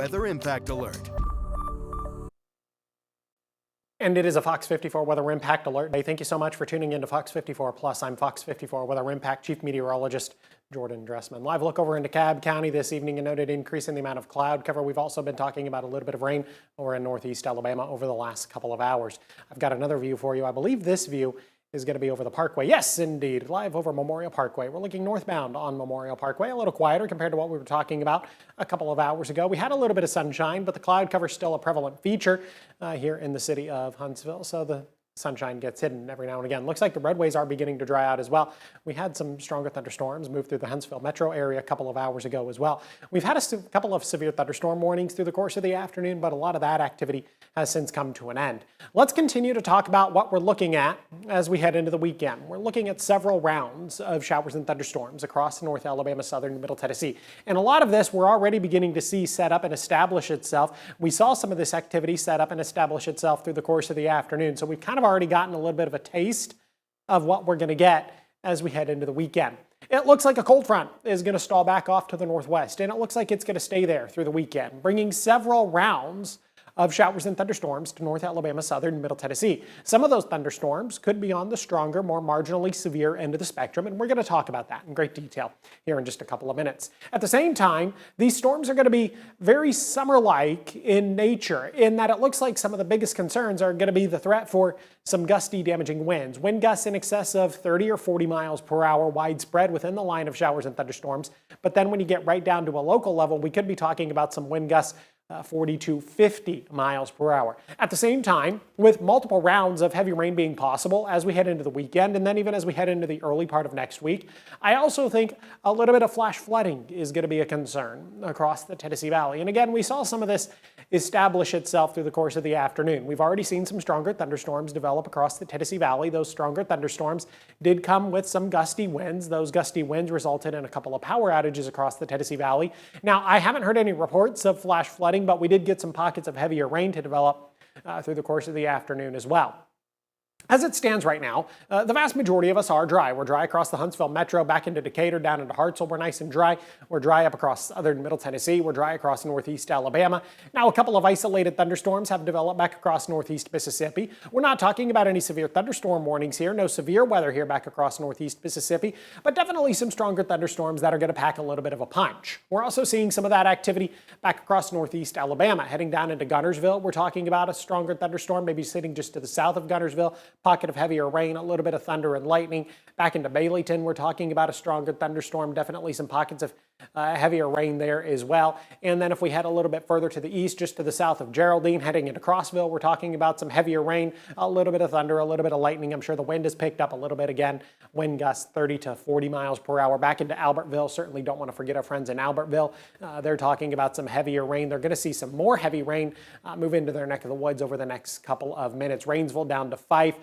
weather impact alert. And it is a Fox 54 Weather Impact Alert Day. Thank you so much for tuning in to Fox 54 Plus. I'm Fox 54 Weather Impact Chief Meteorologist Jordan Dressman. Live look over into Cobb County this evening. A noted increase in the amount of cloud cover. We've also been talking about a little bit of rain over in northeast Alabama over the last couple of hours. I've got another view for you. I believe this view is going to be over the Parkway. Yes, indeed, live over Memorial Parkway. We're looking northbound on Memorial Parkway, a little quieter compared to what we were talking about a couple of hours ago. We had a little bit of sunshine, but the cloud cover is still a prevalent feature here in the city of Huntsville, so the sunshine gets hidden every now and again. Looks like the roadways are beginning to dry out as well. We had some stronger thunderstorms move through the Huntsville metro area a couple of hours ago as well. We've had a couple of severe thunderstorm warnings through the course of the afternoon, but a lot of that activity has since come to an end. Let's continue to talk about what we're looking at as we head into the weekend. We're looking at several rounds of showers and thunderstorms across North Alabama, southern and middle Tennessee. And a lot of this we're already beginning to see set up and establish itself. We saw some of this activity set up and establish itself through the course of the afternoon. So we've kind of already gotten a little bit of a taste of what we're going to get as we head into the weekend. It looks like a cold front is going to stall back off to the northwest, and it looks like it's going to stay there through the weekend, bringing several rounds of showers and thunderstorms to North Alabama, southern and middle Tennessee. Some of those thunderstorms could be on the stronger, more marginally severe end of the spectrum, and we're going to talk about that in great detail here in just a couple of minutes. At the same time, these storms are going to be very summer-like in nature, in that it looks like some of the biggest concerns are going to be the threat for some gusty, damaging winds. Wind gusts in excess of 30 or 40 miles per hour widespread within the line of showers and thunderstorms. But then when you get right down to a local level, we could be talking about some wind gusts 40 to 50 miles per hour. At the same time, with multiple rounds of heavy rain being possible as we head into the weekend, and then even as we head into the early part of next week, I also think a little bit of flash flooding is going to be a concern across the Tennessee Valley. And again, we saw some of this establish itself through the course of the afternoon. We've already seen some stronger thunderstorms develop across the Tennessee Valley. Those stronger thunderstorms did come with some gusty winds. Those gusty winds resulted in a couple of power outages across the Tennessee Valley. Now, I haven't heard any reports of flash flooding, but we did get some pockets of heavier rain to develop through the course of the afternoon as well. As it stands right now, the vast majority of us are dry. We're dry across the Huntsville metro, back into Decatur, down into Hartselle. We're nice and dry. We're dry up across southern middle Tennessee. We're dry across northeast Alabama. Now, a couple of isolated thunderstorms have developed back across northeast Mississippi. We're not talking about any severe thunderstorm warnings here. No severe weather here back across northeast Mississippi, but definitely some stronger thunderstorms that are going to pack a little bit of a punch. We're also seeing some of that activity back across northeast Alabama. Heading down into Guntersville, we're talking about a stronger thunderstorm, maybe sitting just to the south of Guntersville. Pocket of heavier rain, a little bit of thunder and lightning. Back into Baileyton, we're talking about a stronger thunderstorm, definitely some pockets of heavier rain there as well. And then if we head a little bit further to the east, just to the south of Geraldine, heading into Crossville, we're talking about some heavier rain, a little bit of thunder, a little bit of lightning. I'm sure the wind has picked up a little bit again. Wind gusts 30 to 40 miles per hour. Back into Albertville, certainly don't want to forget our friends in Albertville. They're talking about some heavier rain. They're going to see some more heavy rain move into their neck of the woods over the next couple of minutes. Rainsville down to Fife.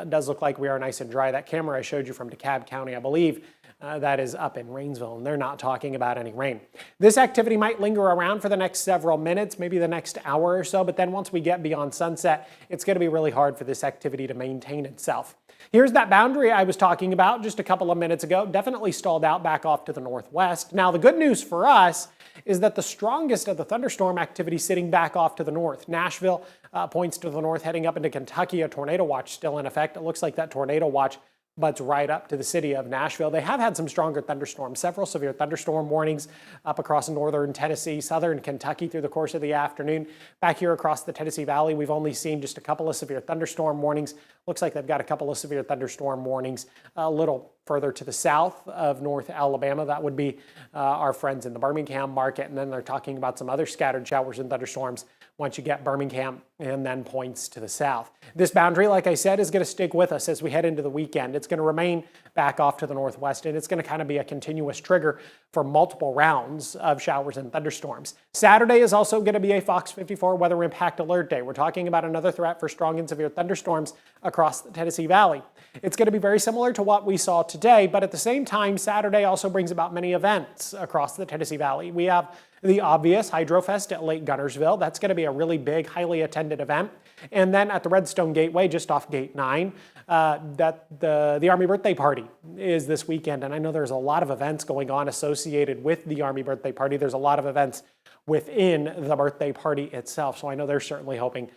Does look like we are nice and dry. That camera I showed you from DeKalb County, I believe, that is up in Rainsville, and they're not talking about any rain. This activity might linger around for the next several minutes, maybe the next hour or so, but then once we get beyond sunset, it's going to be really hard for this activity to maintain itself. Here's that boundary I was talking about just a couple of minutes ago, definitely stalled out back off to the northwest. Now, the good news for us is that the strongest of the thunderstorm activity sitting back off to the north. Nashville points to the north, heading up into Kentucky. A tornado watch still in effect. It looks like that tornado watch butts right up to the city of Nashville. They have had some stronger thunderstorms, several severe thunderstorm warnings up across northern Tennessee, southern Kentucky through the course of the afternoon. Back here across the Tennessee Valley, we've only seen just a couple of severe thunderstorm warnings. Looks like they've got a couple of severe thunderstorm warnings a little further to the south of North Alabama. That would be our friends in the Birmingham market. And then they're talking about some other scattered showers and thunderstorms once you get Birmingham and then points to the south. This boundary, like I said, is going to stick with us as we head into the weekend. It's going to remain back off to the northwest, and it's going to kind of be a continuous trigger for multiple rounds of showers and thunderstorms. Saturday is also going to be a Fox 54 Weather Impact Alert Day. We're talking about another threat for strong and severe thunderstorms across the Tennessee Valley. It's going to be very similar to what we saw today, but at the same time, Saturday also brings about many events across the Tennessee Valley. We have the obvious Hydrofest at Lake Guntersville. That's going to be a really big, highly attended event. And then at the Redstone Gateway, just off Gate 9, the Army Birthday Party is this weekend. And I know there's a lot of events going on associated with the Army Birthday Party. There's a lot of events within the birthday party itself. So I know they're certainly hoping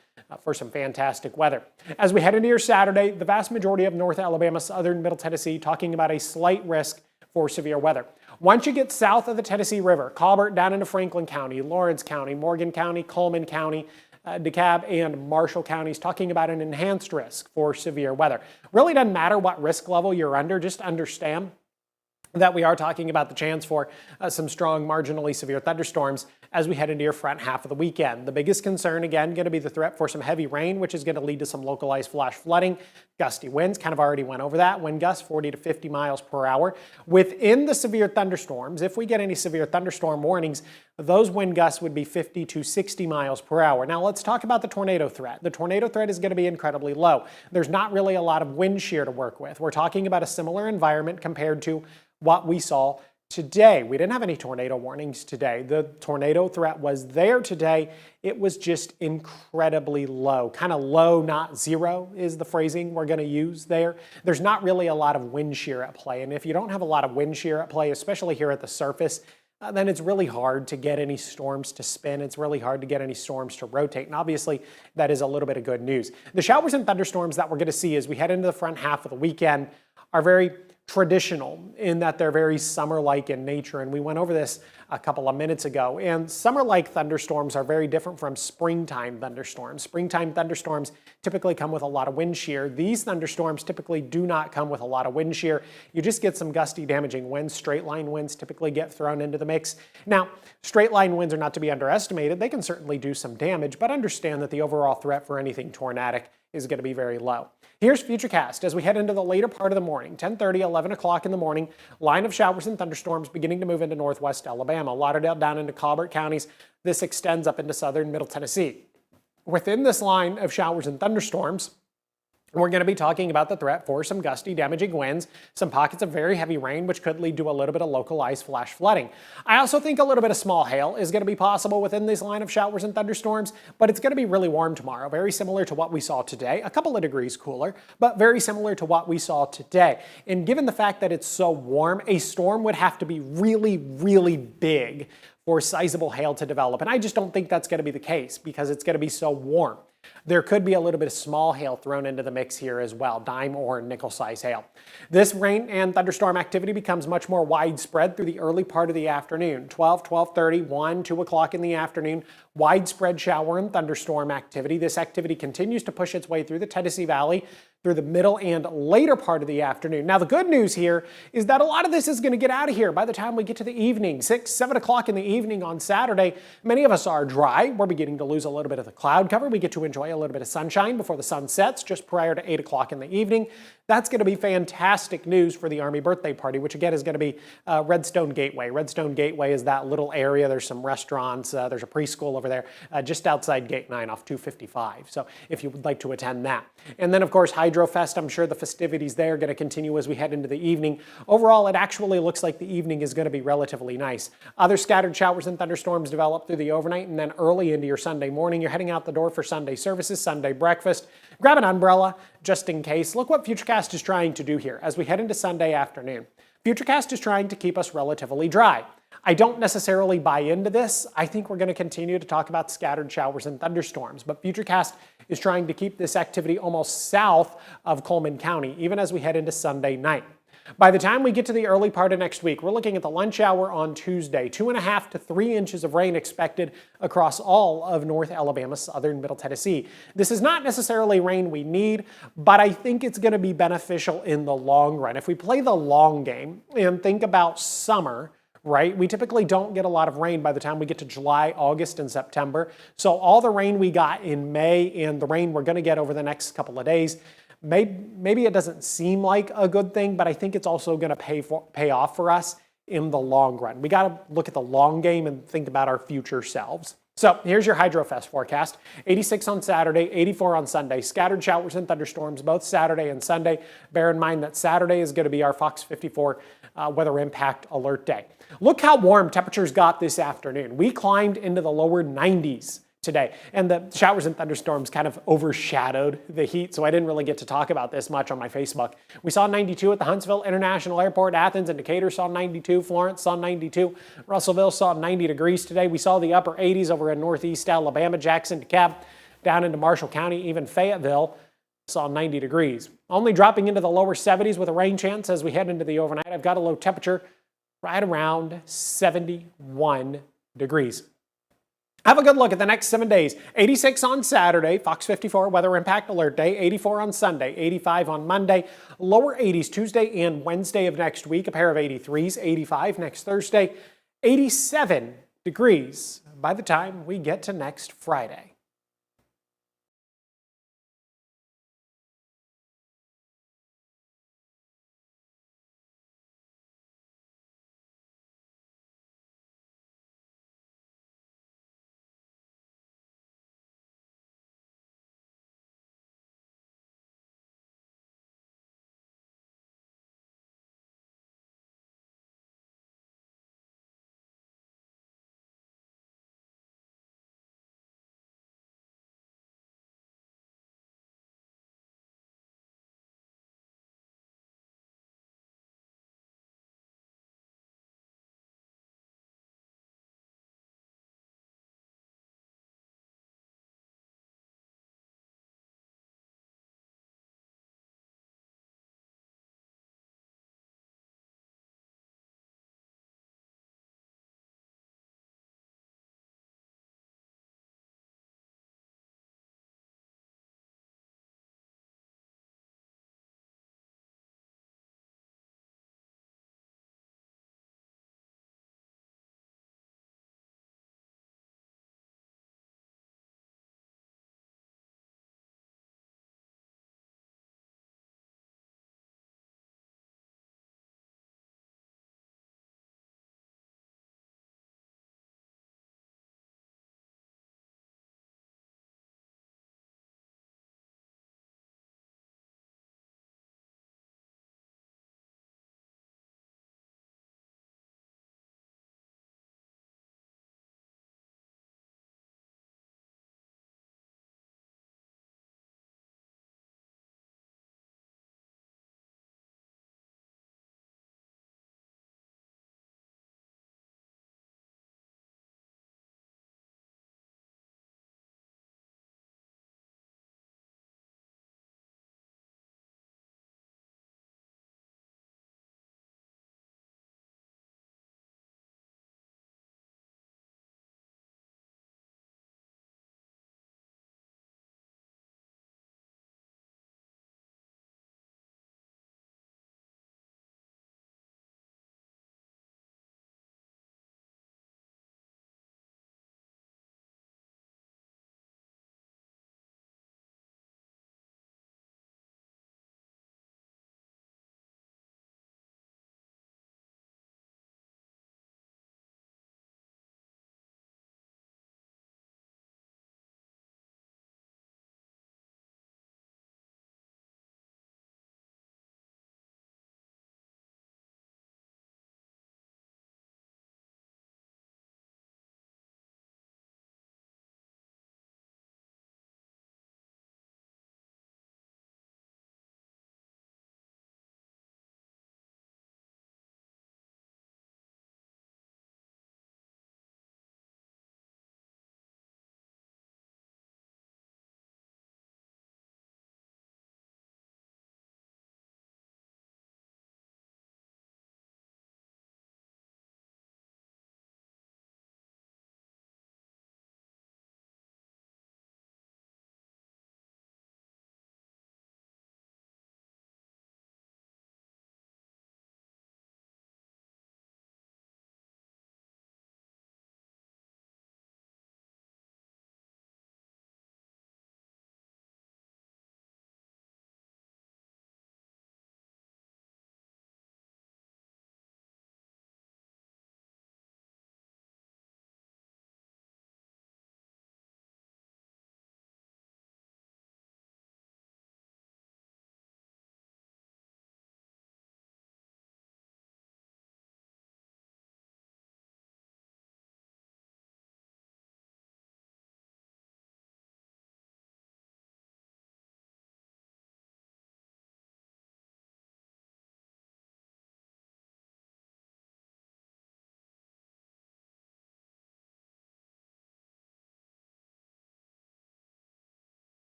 for some fantastic weather. As we head into your Saturday, the vast majority of North Alabama, southern Middle Tennessee, talking about a slight risk for severe weather. Once you get south of the Tennessee River, Colbert down into Franklin County, Lawrence County, Morgan County, Coleman County, DeKalb and Marshall counties, talking about an enhanced risk for severe weather. Really doesn't matter what risk level you're under, just understand that we are talking about the chance for some strong, marginally severe thunderstorms as we head into your front half of the weekend. The biggest concern, again, going to be the threat for some heavy rain, which is going to lead to some localized flash flooding. Gusty winds, kind of already went over that. Wind gusts 40 to 50 miles per hour. Within the severe thunderstorms, if we get any severe thunderstorm warnings, those wind gusts would be 50 to 60 miles per hour. Now let's talk about the tornado threat. The tornado threat is going to be incredibly low. There's not really a lot of wind shear to work with. We're talking about a similar environment compared to what we saw today. We didn't have any tornado warnings today. The tornado threat was there today. It was just incredibly low. Kind of low, not zero is the phrasing we're going to use there. There's not really a lot of wind shear at play. And if you don't have a lot of wind shear at play, especially here at the surface, then it's really hard to get any storms to spin. It's really hard to get any storms to rotate. And obviously, that is a little bit of good news. The showers and thunderstorms that we're going to see as we head into the front half of the weekend are very traditional in that they're very summer-like in nature, and we went over this a couple of minutes ago. And summer-like thunderstorms are very different from springtime thunderstorms. Springtime thunderstorms typically come with a lot of wind shear. These thunderstorms typically do not come with a lot of wind shear. You just get some gusty, damaging winds. Straight line winds typically get thrown into the mix. Now, straight line winds are not to be underestimated. They can certainly do some damage, but understand that the overall threat for anything tornadic is going to be very low. Here's Futurecast as we head into the later part of the morning, 10:30, 11 o'clock in the morning. Line of showers and thunderstorms beginning to move into northwest Alabama. Lauderdale down into Colbert counties. This extends up into southern Middle Tennessee. Within this line of showers and thunderstorms, we're going to be talking about the threat for some gusty, damaging winds, some pockets of very heavy rain, which could lead to a little bit of localized flash flooding. I also think a little bit of small hail is going to be possible within this line of showers and thunderstorms, but it's going to be really warm tomorrow, very similar to what we saw today, a couple of degrees cooler, but very similar to what we saw today. And given the fact that it's so warm, a storm would have to be really, really big for sizable hail to develop. And I just don't think that's going to be the case because it's going to be so warm. There could be a little bit of small hail thrown into the mix here as well, dime or nickel size hail. This rain and thunderstorm activity becomes much more widespread through the early part of the afternoon, 12, 12:30, 1, 2 o'clock in the afternoon, widespread shower and thunderstorm activity. This activity continues to push its way through the Tennessee Valley through the middle and later part of the afternoon. Now, the good news here is that a lot of this is going to get out of here by the time we get to the evening, 6, 7 o'clock in the evening on Saturday. Many of us are dry. We're beginning to lose a little bit of the cloud cover. We get to enjoy a little bit of sunshine before the sun sets just prior to 8 o'clock in the evening. That's going to be fantastic news for the Army birthday party, which again is going to be Redstone Gateway. Redstone Gateway is that little area. There's some restaurants. There's a preschool over there just outside Gate 9 off 255. So if you would like to attend that. And then, of course, Hydrofest. I'm sure the festivities there are going to continue as we head into the evening. Overall, it actually looks like the evening is going to be relatively nice. Other scattered showers and thunderstorms develop through the overnight and then early into your Sunday morning. You're heading out the door for Sunday services, Sunday breakfast. Grab an umbrella just in case. Look what Futurecast is trying to do here as we head into Sunday afternoon. Futurecast is trying to keep us relatively dry. I don't necessarily buy into this. I think we're going to continue to talk about scattered showers and thunderstorms, but Futurecast is trying to keep this activity almost south of Coleman County, even as we head into Sunday night. By the time we get to the early part of next week, we're looking at the lunch hour on Tuesday. 2.5 to 3 inches of rain expected across all of North Alabama, southern Middle Tennessee. This is not necessarily rain we need, but I think it's going to be beneficial in the long run. If we play the long game and think about summer, right? We typically don't get a lot of rain by the time we get to July, August, and September. So all the rain we got in May and the rain we're going to get over the next couple of days, maybe it doesn't seem like a good thing, but I think it's also going to pay off for us in the long run. We got to look at the long game and think about our future selves. So here's your Hydrofest forecast. 86 on Saturday, 84 on Sunday. Scattered showers and thunderstorms both Saturday and Sunday. Bear in mind that Saturday is going to be our FOX54 weather impact alert day. Look how warm temperatures got this afternoon. We climbed into the lower 90s today. And the showers and thunderstorms kind of overshadowed the heat, so I didn't really get to talk about this much on my Facebook. We saw 92 at the Huntsville International Airport. Athens and Decatur saw 92. Florence saw 92. Russellville saw 90 degrees today. We saw the upper 80s over in northeast Alabama. Jackson, DeKalb, down into Marshall County, even Fayetteville saw 90 degrees. Only dropping into the lower 70s with a rain chance as we head into the overnight. I've got a low temperature right around 71 degrees. Have a good look at the next 7 days. 86 on Saturday, Fox 54 weather impact alert day. 84 on Sunday, 85 on Monday. Lower 80s Tuesday and Wednesday of next week. A pair of 83s, 85 next Thursday. 87 degrees by the time we get to next Friday.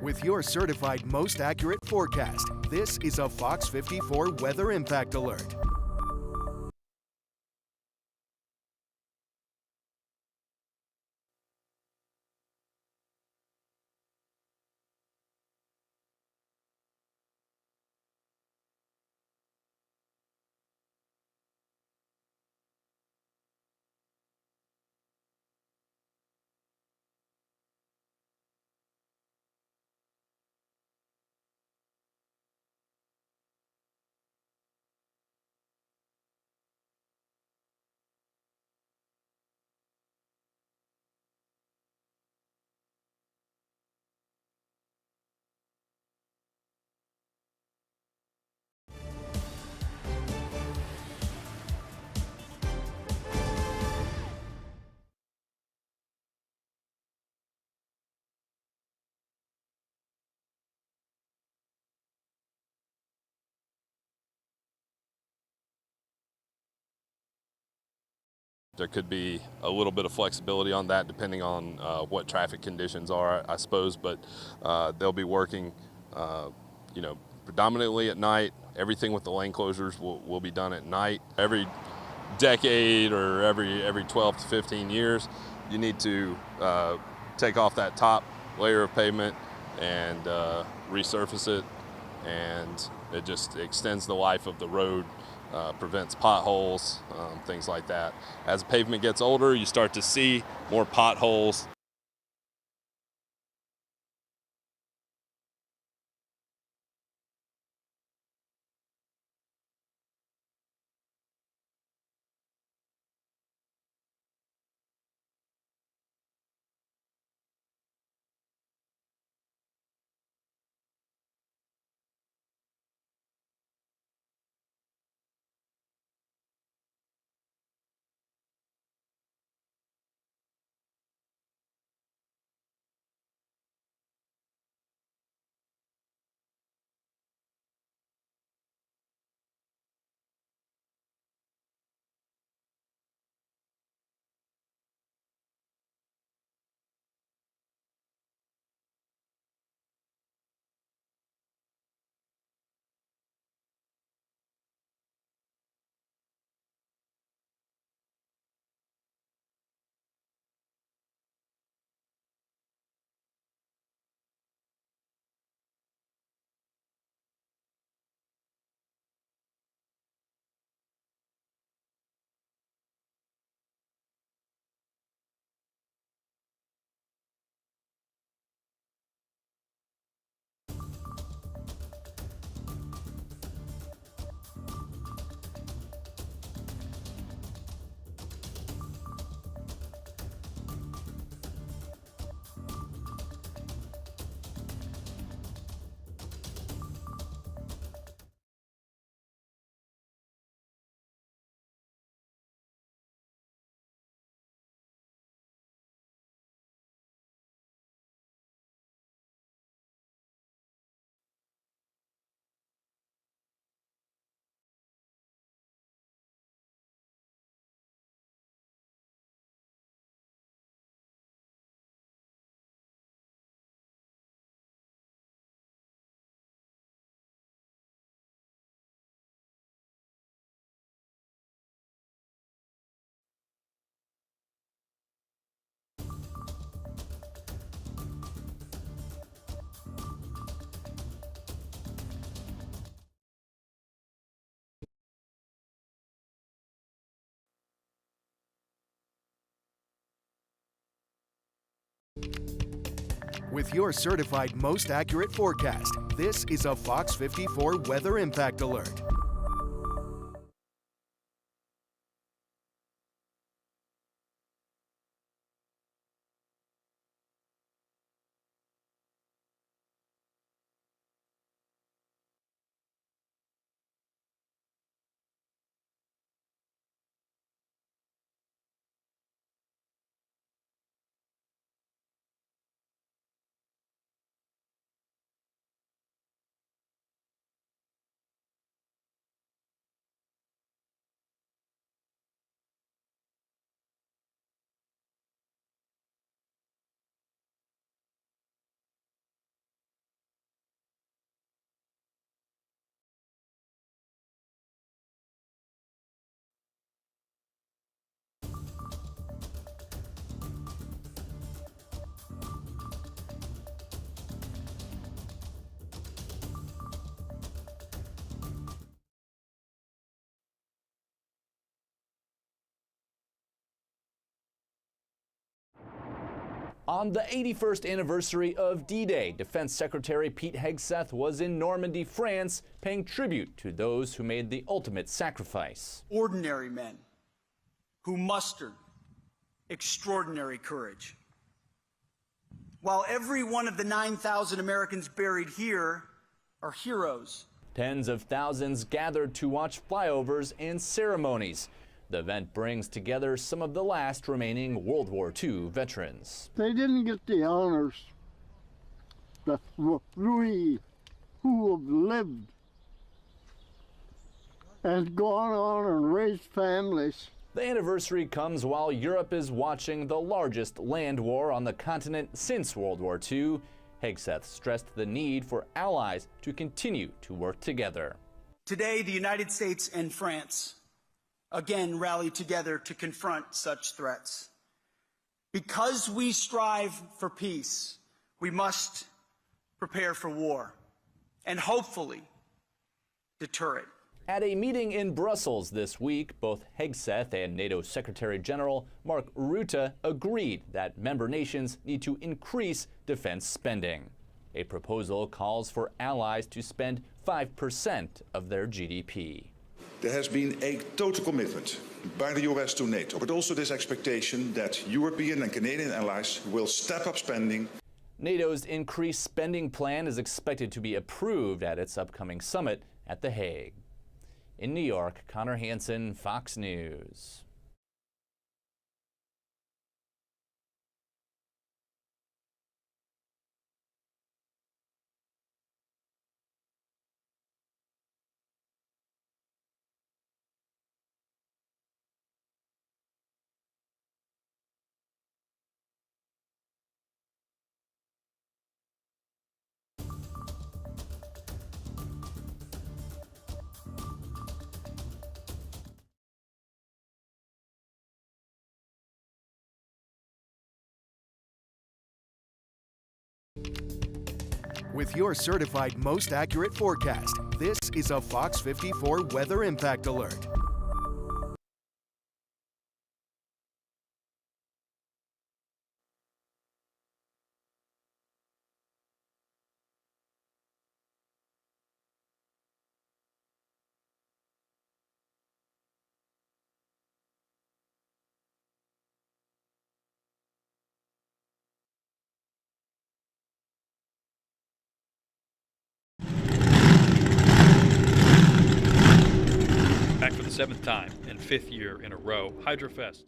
With your certified most accurate forecast, this is a Fox 54 Weather Impact Alert. There could be a little bit of flexibility on that depending on what traffic conditions are, I suppose, but they'll be working, predominantly at night. Everything with the lane closures will be done at night. Every decade or every 12 to 15 years, you need to take off that top layer of pavement and resurface it, and it just extends the life of the road. Prevents potholes, things like that. As the pavement gets older, you start to see more potholes. With your certified most accurate forecast, this is a Fox 54 Weather Impact Alert. On the 81st anniversary of D-Day, Defense Secretary Pete Hegseth was in Normandy, France, paying tribute to those who made the ultimate sacrifice. Ordinary men who mustered extraordinary courage. While every one of the 9,000 Americans buried here are heroes. Tens of thousands gathered to watch flyovers and ceremonies. The event brings together some of the last remaining World War II veterans. They didn't get the honors that we who have lived and gone on and raised families. The anniversary comes while Europe is watching the largest land war on the continent since World War II. Hegseth stressed the need for allies to continue to work together. Today, the United States and France again rally together to confront such threats. Because we strive for peace, we must prepare for war and hopefully deter it. At a meeting in Brussels this week, both Hegseth and NATO Secretary General Mark Rutte agreed that member nations need to increase defense spending. A proposal calls for allies to spend 5% of their GDP. There has been a total commitment by the US to NATO, but also this expectation that European and Canadian allies will step up spending. NATO's increased spending plan is expected to be approved at its upcoming summit at The Hague. In New York, Connor Hansen, Fox News. With your certified most accurate forecast, this is a Fox 54 Weather Impact Alert. Back for the 7th time and 5th year in a row, HydroFest.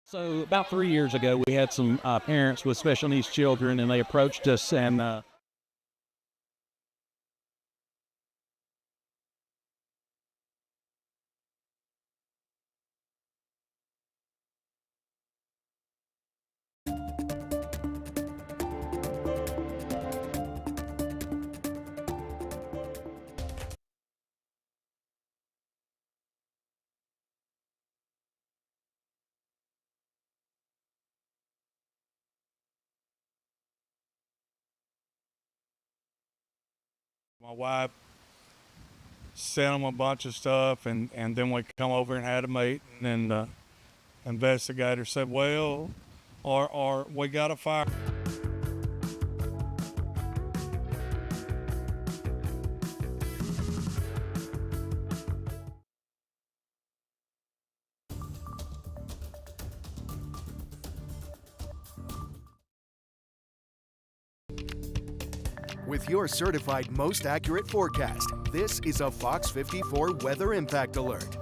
So about 3 years ago, we had some parents with special needs children, and they approached us and my wife sent them a bunch of stuff, and then we come over and had a meeting, and the investigator said, well, or we got a fire. With your certified most accurate forecast, this is a Fox 54 Weather Impact Alert.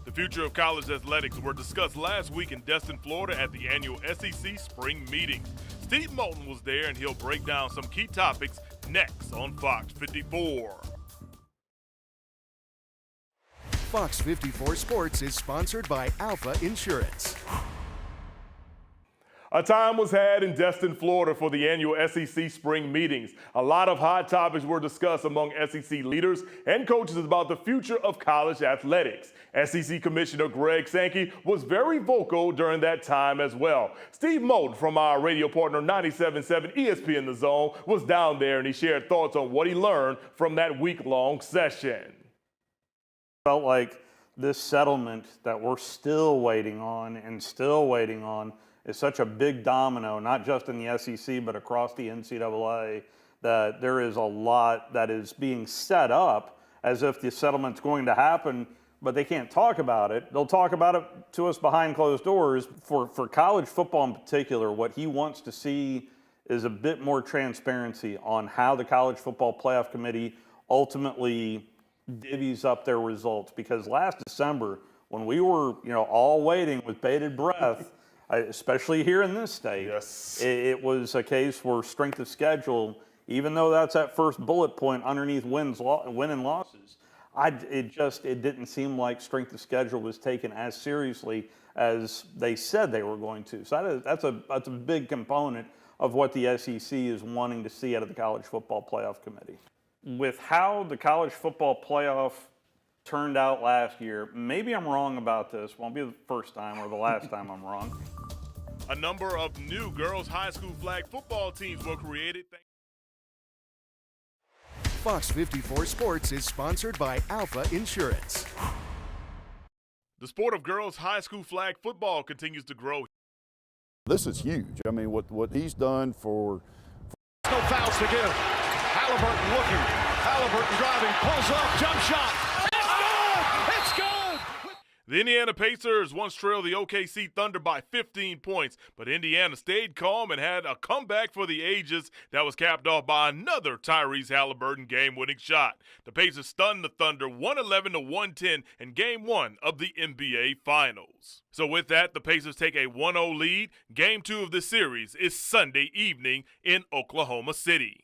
The future of college athletics were discussed last week in Destin, Florida at the annual SEC Spring Meeting. Steve Moulton was there, and he'll break down some key topics next on Fox 54. Fox 54 Sports is sponsored by Alpha Insurance. A time was had in Destin, Florida for the annual SEC spring meetings. A lot of hot topics were discussed among SEC leaders and coaches about the future of college athletics. SEC Commissioner Greg Sankey was very vocal during that time as well. Steve Moulton from our radio partner 97.7 ESPN The Zone was down there, and he shared thoughts on what he learned from that week-long session. Felt like this settlement that we're still waiting on is such a big domino, not just in the SEC, but across the NCAA, that there is a lot that is being set up as if the settlement's going to happen, but they can't talk about it. They'll talk about it to us behind closed doors. For college football in particular, what he wants to see is a bit more transparency on how the College Football Playoff Committee ultimately divvies up their results. Because last December, when we were all waiting with bated breath, especially here in this state, yes, it was a case where strength of schedule, even though that's that first bullet point underneath win and losses, it didn't seem like strength of schedule was taken as seriously as they said they were going to. So that's a big component of what the SEC is wanting to see out of the College Football Playoff Committee. With how the College Football Playoff turned out last year, maybe I'm wrong about this. Won't be the first time or the last time I'm wrong. A number of new girls' high school flag football teams were created. Fox 54 Sports is sponsored by Alpha Insurance. The sport of girls' high school flag football continues to grow. This is huge. I mean, what he's done for no fouls to give. Halliburton looking. Halliburton driving, pulls up, jump shot. It's good! The Indiana Pacers once trailed the OKC Thunder by 15 points, but Indiana stayed calm and had a comeback for the ages that was capped off by another Tyrese Halliburton game-winning shot. The Pacers stunned the Thunder 111-110 in Game 1 of the NBA Finals. So with that, the Pacers take a 1-0 lead. Game 2 of the series is Sunday evening in Oklahoma City.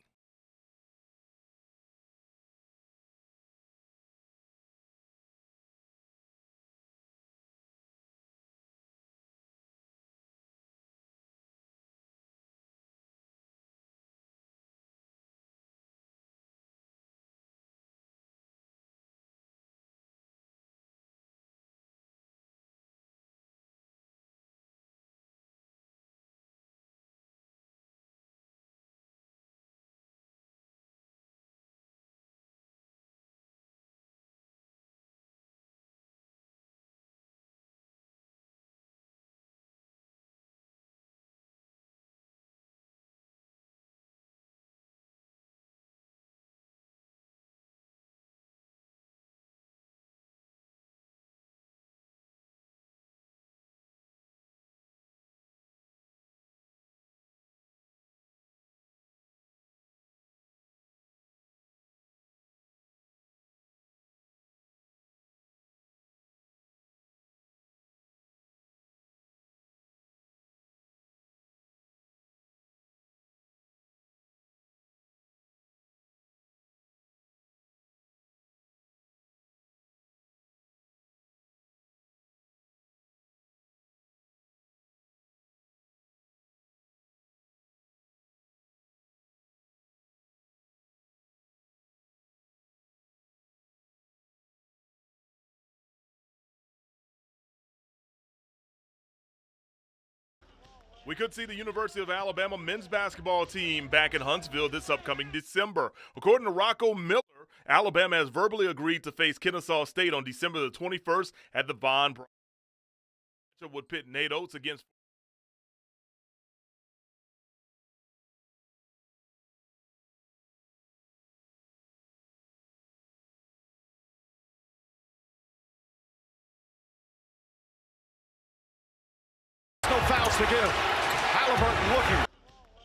We could see the University of Alabama men's basketball team back in Huntsville this upcoming December. According to Rocco Miller, Alabama has verbally agreed to face Kennesaw State on December the 21st at the Von Braun. Would pit Nate Oates against no fouls to give. Halliburton looking.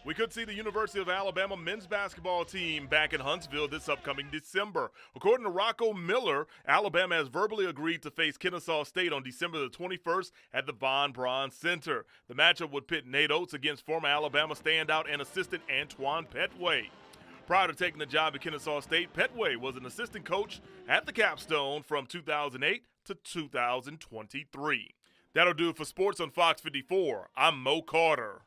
We could see the University of Alabama men's basketball team back in Huntsville this upcoming December. According to Rocco Miller, Alabama has verbally agreed to face Kennesaw State on December the 21st at the Von Braun Center. The matchup would pit Nate Oates against former Alabama standout and assistant Antoine Petway. Prior to taking the job at Kennesaw State, Petway was an assistant coach at the Capstone from 2008 to 2023. That'll do it for sports on Fox 54. I'm Mo Carter.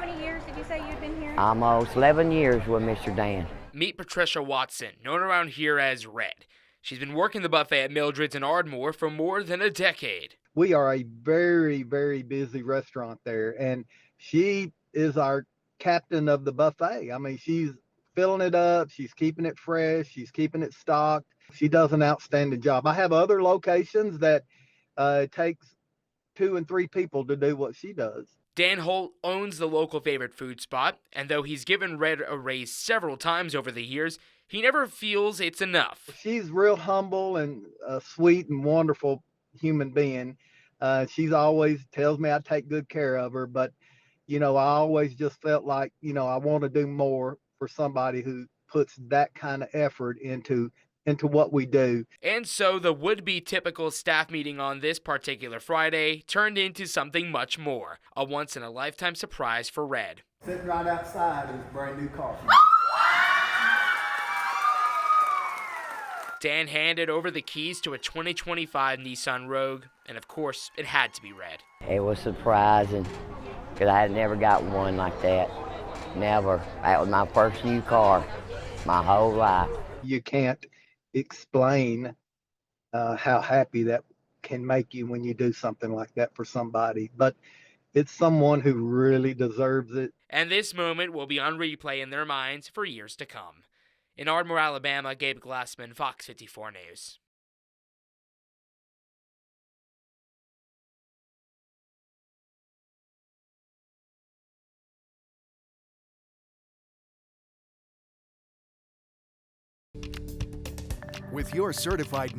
many years did you say you'd been here? Almost 11 years with Mr. Dan. Meet Patricia Watson, known around here as Red. She's been working the buffet at Mildred's in Ardmore for more than a decade. We are a very, very busy restaurant there, and she is our captain of the buffet. I mean, she's filling it up, she's keeping it fresh, she's keeping it stocked. She does an outstanding job. I have other locations that it takes 2 and 3 people to do what she does. Dan Holt owns the local favorite food spot, and though he's given Red a raise several times over the years, he never feels it's enough. She's real humble and sweet and wonderful human being. She's always tells me I take good care of her, but I always just felt like, I want to do more for somebody who puts that kind of effort into what we do. And so the would-be typical staff meeting on this particular Friday turned into something much more, a once-in-a-lifetime surprise for Red. Sitting right outside is brand new coffee. Dan handed over the keys to a 2025 Nissan Rogue, and of course, it had to be Red. It was surprising because I had never got one like that. Never. That was my first new car my whole life. You can't explain how happy that can make you when you do something like that for somebody, but it's someone who really deserves it. And this moment will be on replay in their minds for years to come. In Ardmore, Alabama, Gabe Glassman, Fox 54 News. With your certified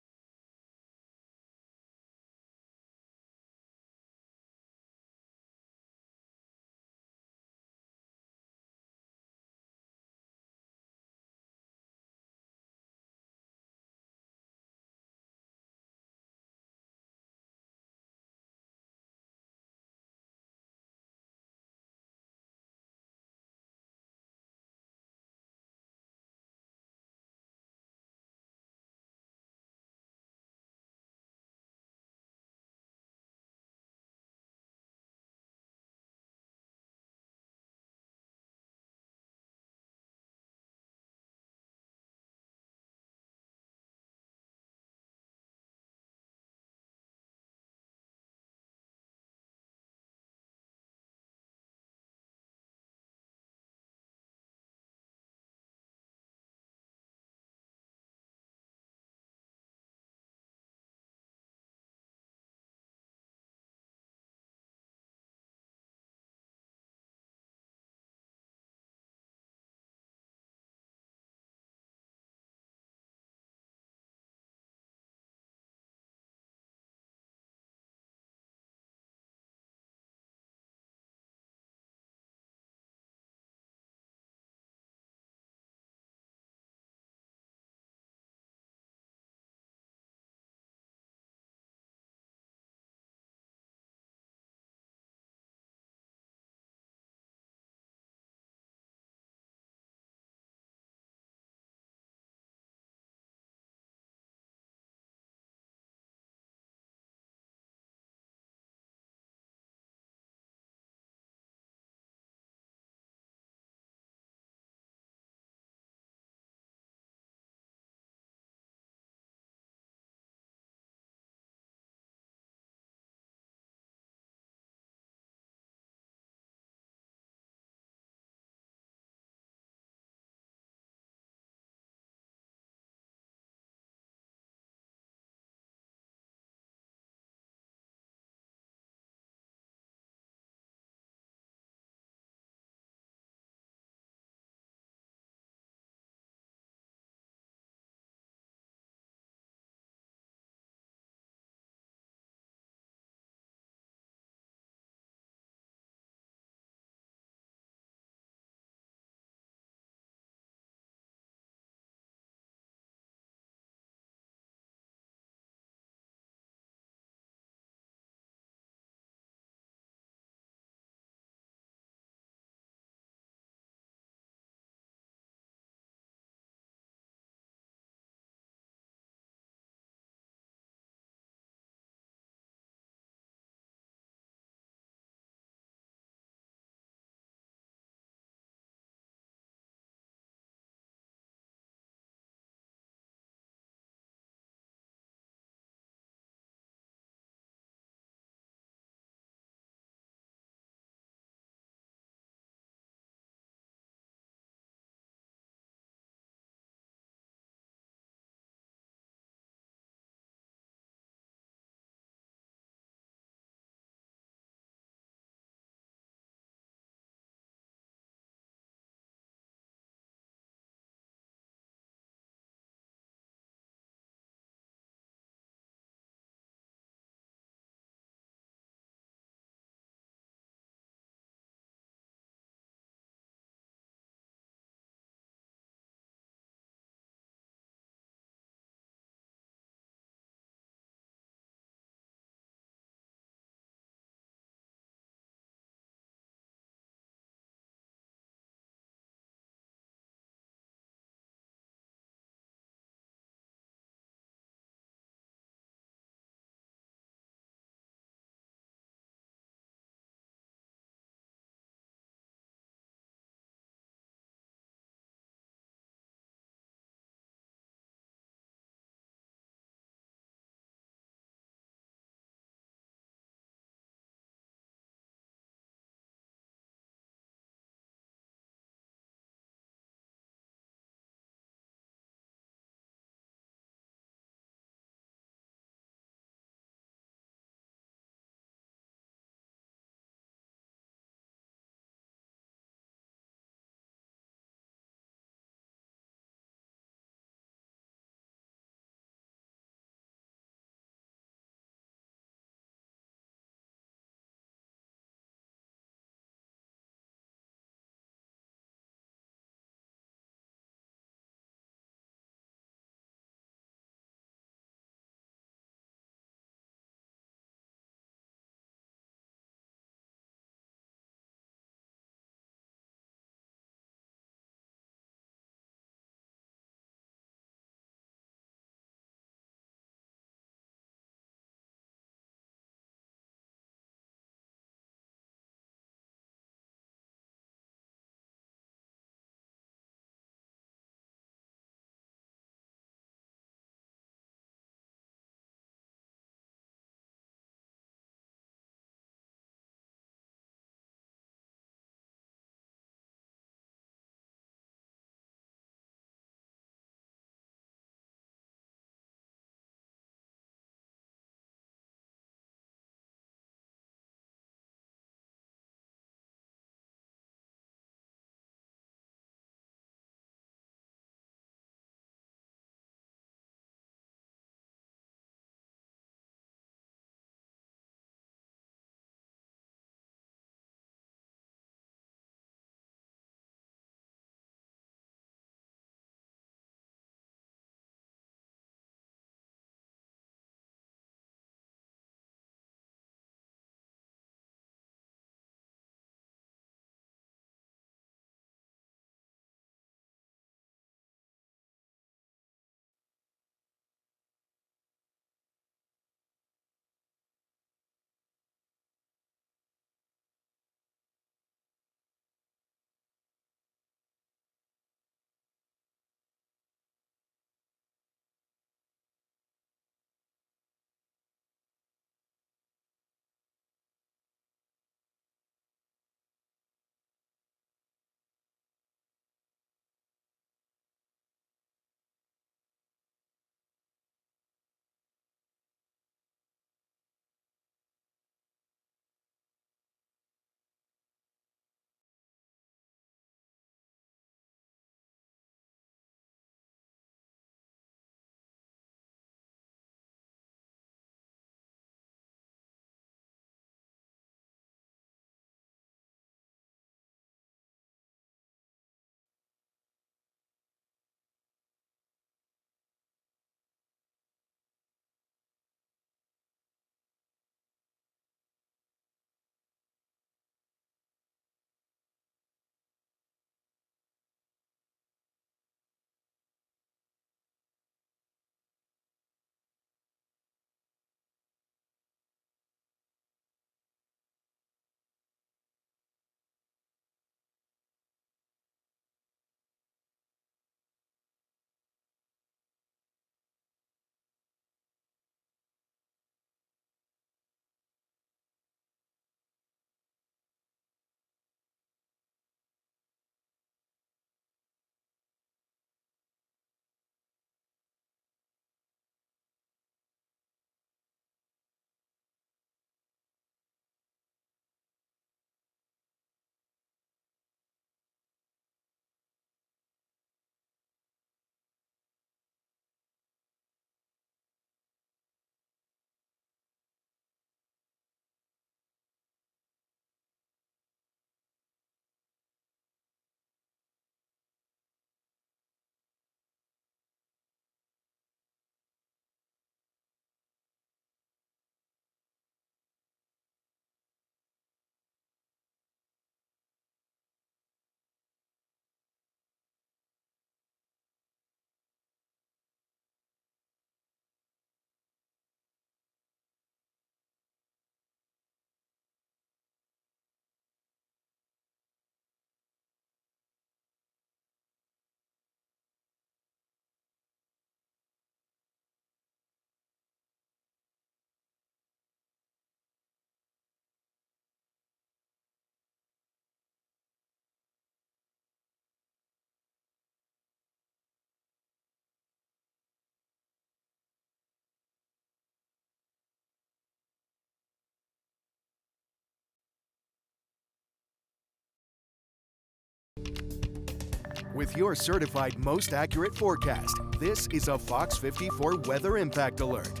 With your certified most accurate forecast, this is a Fox 54 Weather Impact Alert.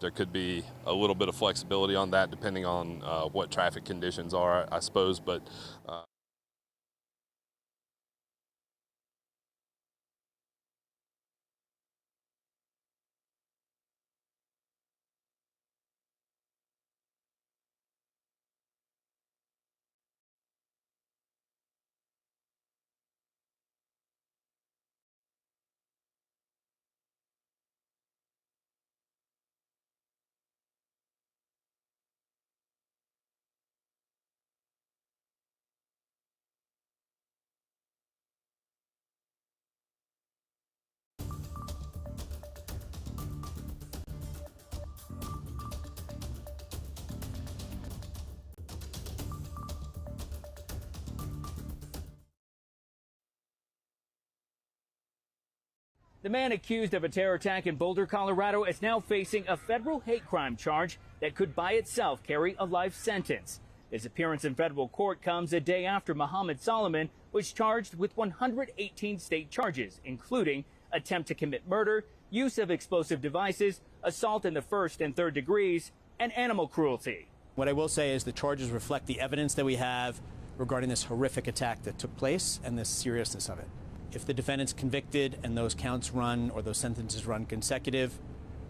There could be a little bit of flexibility on that depending on what traffic conditions are, I suppose, but The man accused of a terror attack in Boulder, Colorado is now facing a federal hate crime charge that could by itself carry a life sentence. His appearance in federal court comes a day after Muhammad Solomon was charged with 118 state charges, including attempt to commit murder, use of explosive devices, assault in the first and third degrees, and animal cruelty. What I will say is the charges reflect the evidence that we have regarding this horrific attack that took place and the seriousness of it. If the defendant's convicted and those counts run or those sentences run consecutive,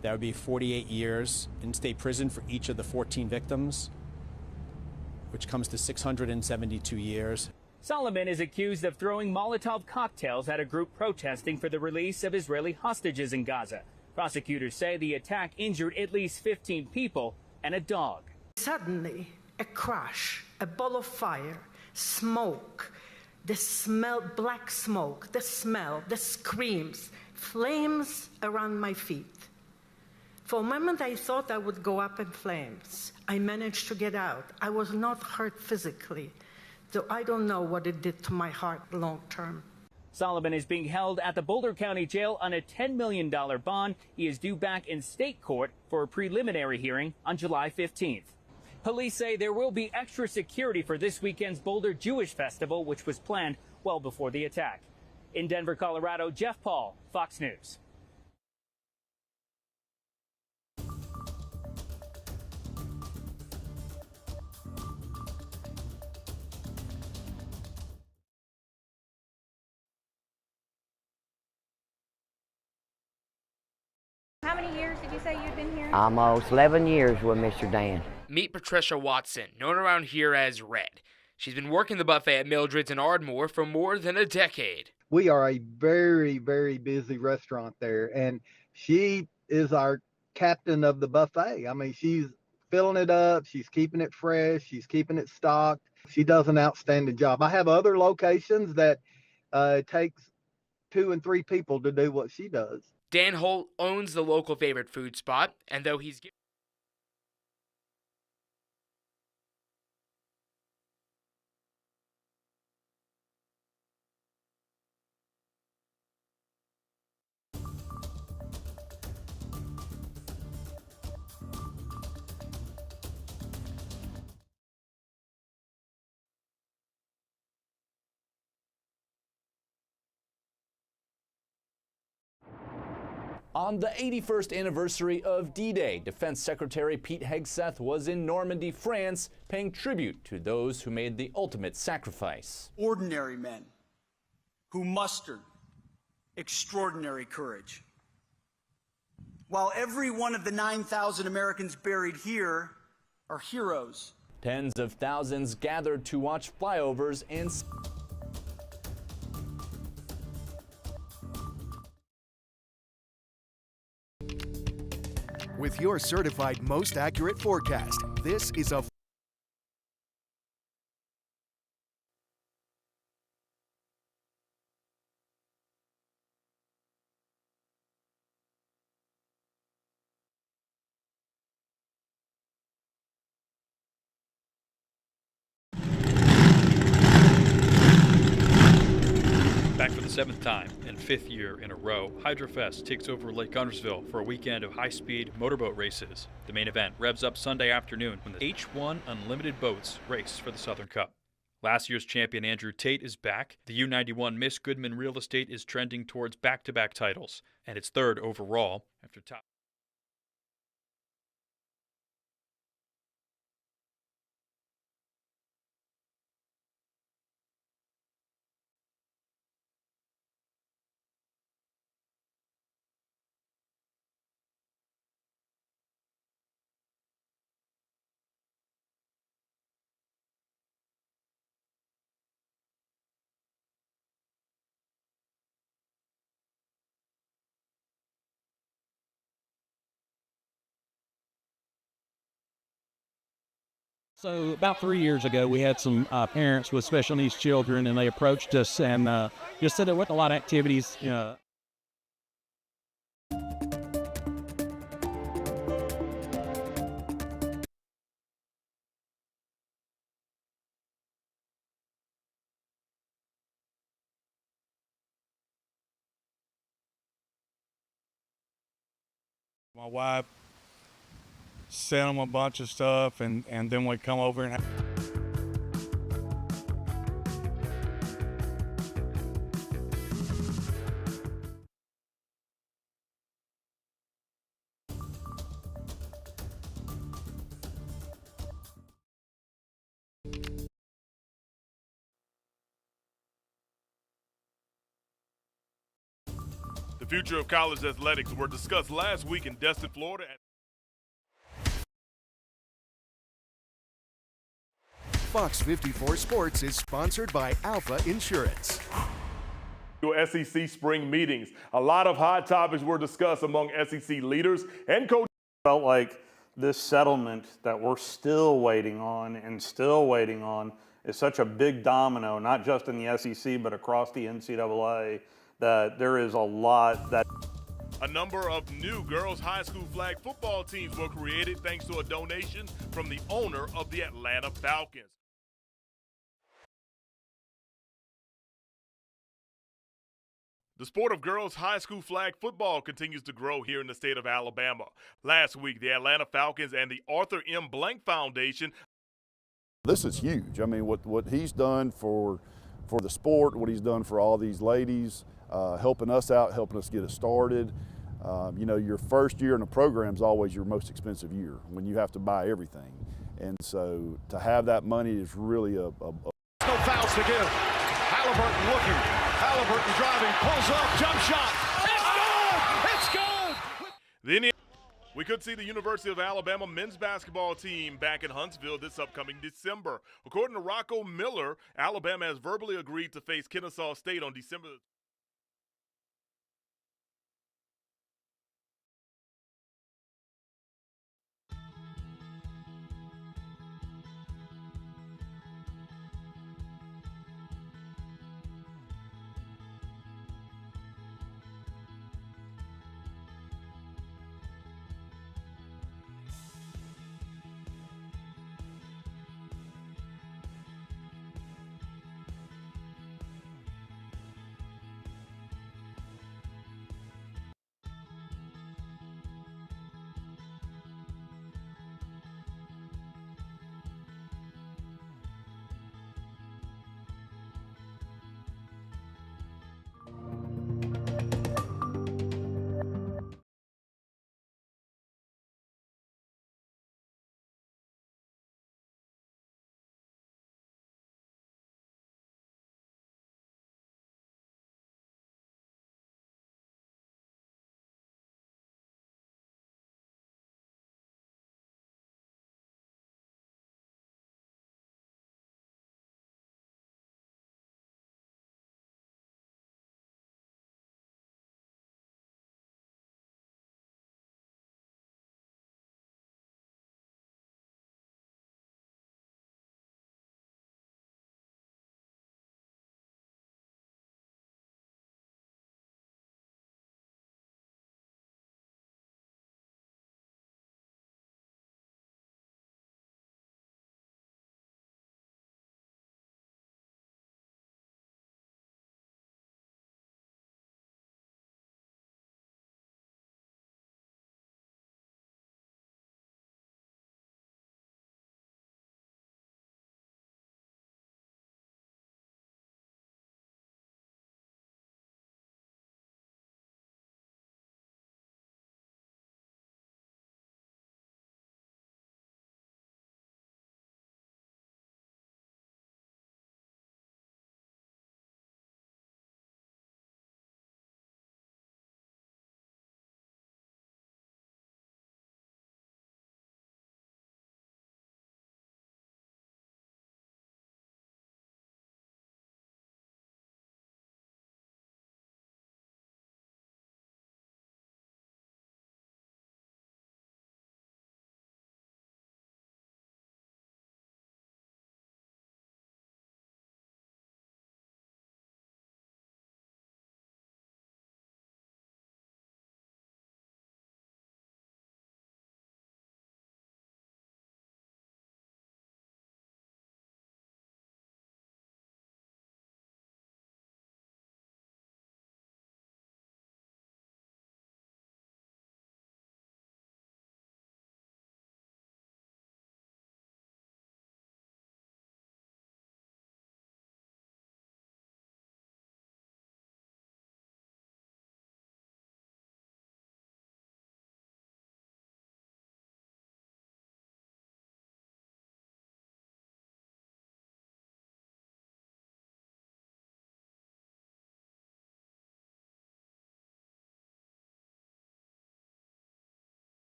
that would be 48 years in state prison for each of the 14 victims, which comes to 672 years. Solomon is accused of throwing Molotov cocktails at a group protesting for the release of Israeli hostages in Gaza. Prosecutors say the attack injured at least 15 people and a dog. Suddenly, a crash, a ball of fire, smoke, the smell, black smoke, the smell, the screams, flames around my feet. For a moment, I thought I would go up in flames. I managed to get out. I was not hurt physically, though I don't know what it did to my heart long term. Solomon is being held at the Boulder County Jail on a $10 million bond. He is due back in state court for a preliminary hearing on July 15th. Police say there will be extra security for this weekend's Boulder Jewish Festival, which was planned well before the attack. In Denver, Colorado, Jeff Paul, Fox News. How many years did you say you'd been here? Almost 11 years with Mr. Dan. Meet Patricia Watson, known around here as Red. She's been working the buffet at Mildred's in Ardmore for more than a decade. We are a very, very busy restaurant there, and she is our captain of the buffet. I mean, she's filling it up, she's keeping it fresh, she's keeping it stocked. She does an outstanding job. I have other locations that it takes 2 and 3 people to do what she does. Dan Holt owns the local favorite food spot, and though he's On the 81st anniversary of D-Day, Defense Secretary Pete Hegseth was in Normandy, France, paying tribute to those who made the ultimate sacrifice. Ordinary men who mustered extraordinary courage. While every one of the 9,000 Americans buried here are heroes. Tens of thousands gathered to watch flyovers and With your certified most accurate forecast, this is a 7th time and 5th year in a row, HydroFest takes over Lake Guntersville for a weekend of high-speed motorboat races. The main event revs up Sunday afternoon when the H1 Unlimited boats race for the Southern Cup. Last year's champion Andrew Tate is back. The U91 Miss Goodman Real Estate is trending towards back-to-back titles, and its third overall after top. So about 3 years ago, we had some parents with special needs children, and they approached us and just said there wasn't a lot of activities. My wife sent them a bunch of stuff, and then we come over and The future of college athletics were discussed last week in Destin, Florida. Fox 54 Sports is sponsored by Alpha Insurance. SEC spring meetings. A lot of hot topics were discussed among SEC leaders and coaches. Felt like this settlement that we're still waiting on is such a big domino, not just in the SEC, but across the NCAA, that there is a lot that. A number of new girls' high school flag football teams were created thanks to a donation from the owner of the Atlanta Falcons. The sport of girls' high school flag football continues to grow here in the state of Alabama. Last week, the Atlanta Falcons and the Arthur M. Blank Foundation. This is huge. I mean, what he's done for the sport, what he's done for all these ladies, helping us out, helping us get it started. You know, your first year in a program is always your most expensive year when you have to buy everything. And so to have that money is really No fouls to give. Halliburton looking. Halliburton driving, pulls up, jump shot. It's good! It's good! We could see the University of Alabama men's basketball team back in Huntsville this upcoming December. According to Rocco Miller, Alabama has verbally agreed to face Kennesaw State on December.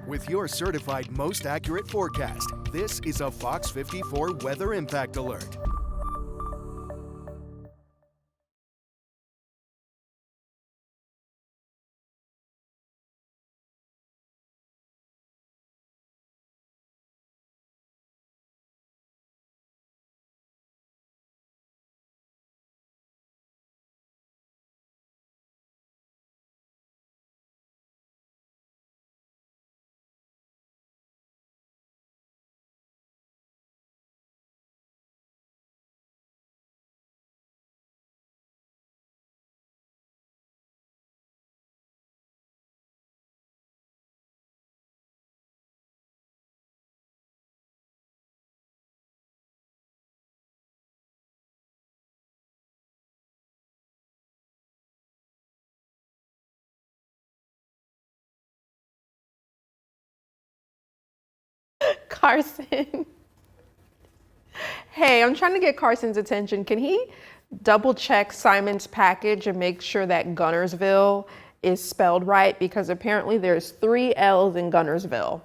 With your certified most accurate forecast, this is a Fox 54 Weather Impact Alert. Carson. Hey, I'm trying to get Carson's attention. Can he double check Simon's package and make sure that Gunnersville is spelled right? Because apparently there's 3 L's in Gunnersville.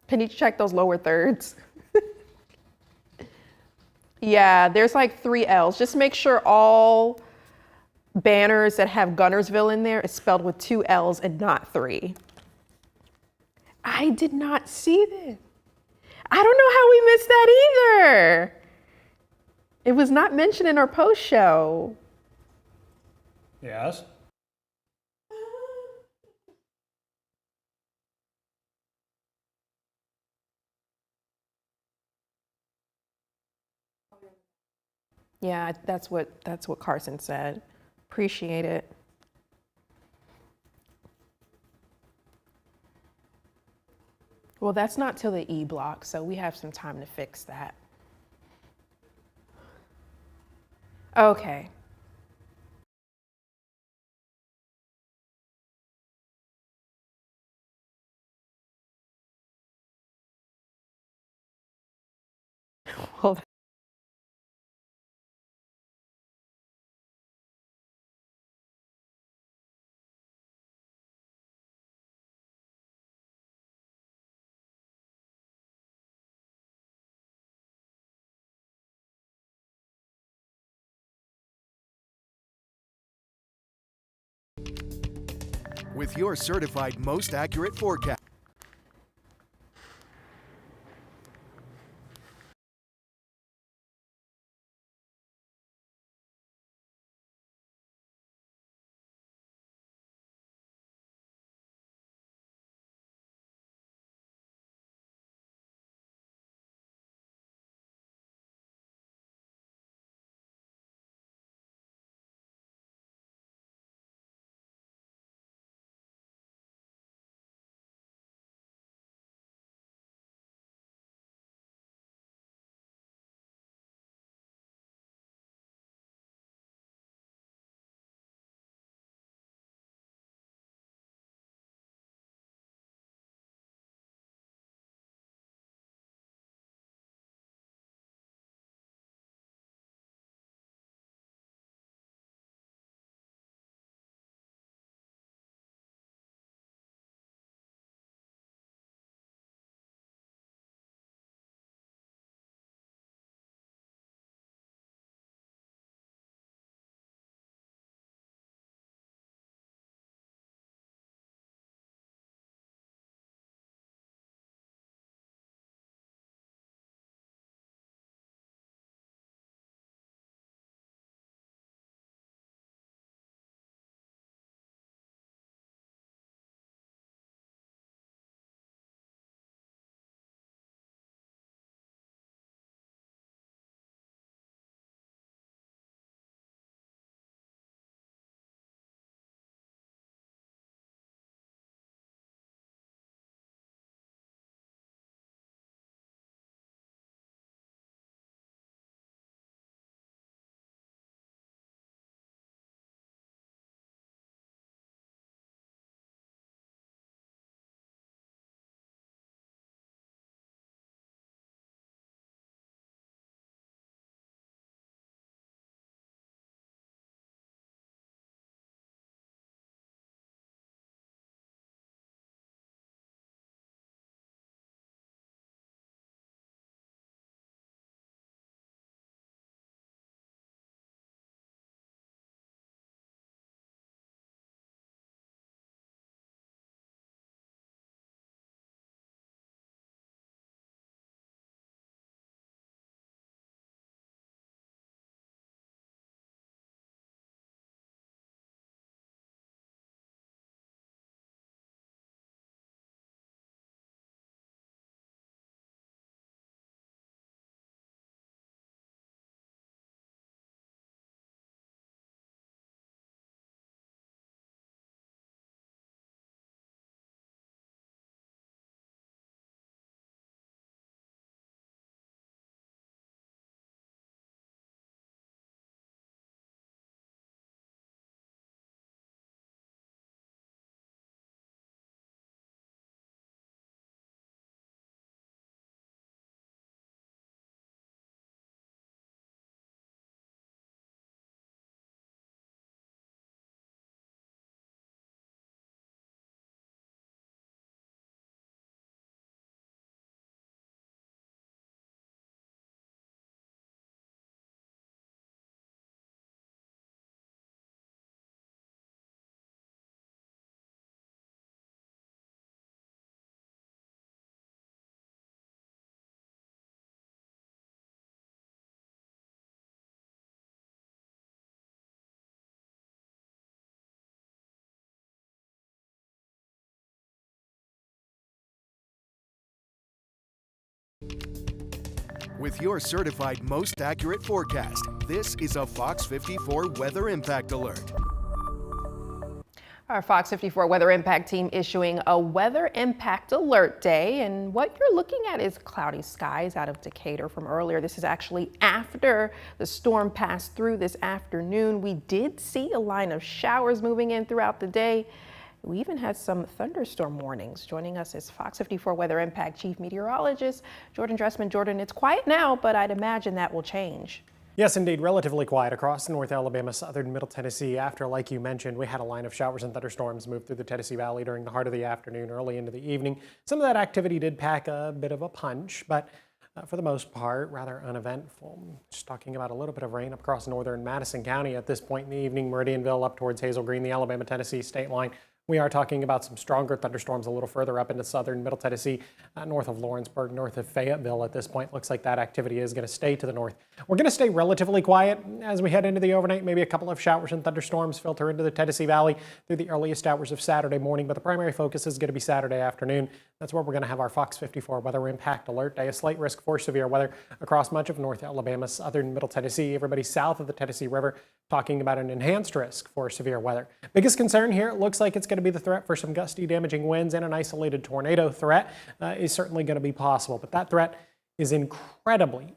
Can you check those lower thirds? Yeah, there's like 3 L's. Just make sure all banners that have Gunnersville in there is spelled with 2 L's and not 3. I did not see this. I don't know how we missed that either. It was not mentioned in our post show. Yes. Yeah, that's what Carson said. Appreciate it. Well, that's not till the E block, so we have some time to fix that. Okay. Well, With your certified most accurate forecast. With your certified most accurate forecast, this is a Fox 54 Weather Impact Alert. Our Fox 54 Weather Impact team issuing a Weather Impact Alert day, and what you're looking at is cloudy skies out of Decatur from earlier. This is actually after the storm passed through this afternoon. We did see a line of showers moving in throughout the day. We even had some thunderstorm warnings. Joining us is Fox 54 Weather Impact Chief Meteorologist Jordan Dressman. Jordan, it's quiet now, but I'd imagine that will change. Yes, indeed, relatively quiet across North Alabama, southern Middle Tennessee. After, like you mentioned, we had a line of showers and thunderstorms move through the Tennessee Valley during the heart of the afternoon, early into the evening. Some of that activity did pack a bit of a punch, but for the most part, rather uneventful. Just talking about a little bit of rain across northern Madison County at this point in the evening, Meridianville up towards Hazel Green, the Alabama-Tennessee state line. We are talking about some stronger thunderstorms a little further up into southern Middle Tennessee, north of Lawrenceburg, north of Fayetteville at this point. Looks like that activity is going to stay to the north. We're going to stay relatively quiet as we head into the overnight. Maybe a couple of showers and thunderstorms filter into the Tennessee Valley through the earliest hours of Saturday morning, but the primary focus is going to be Saturday afternoon. That's where we're going to have our Fox 54 Weather Impact Alert Day. A slight risk for severe weather across much of North Alabama, southern Middle Tennessee, everybody south of the Tennessee River, talking about an enhanced risk for severe weather. Biggest concern here, it looks like it's going to be the threat for some gusty, damaging winds, and an isolated tornado threat is certainly going to be possible. But that threat is incredibly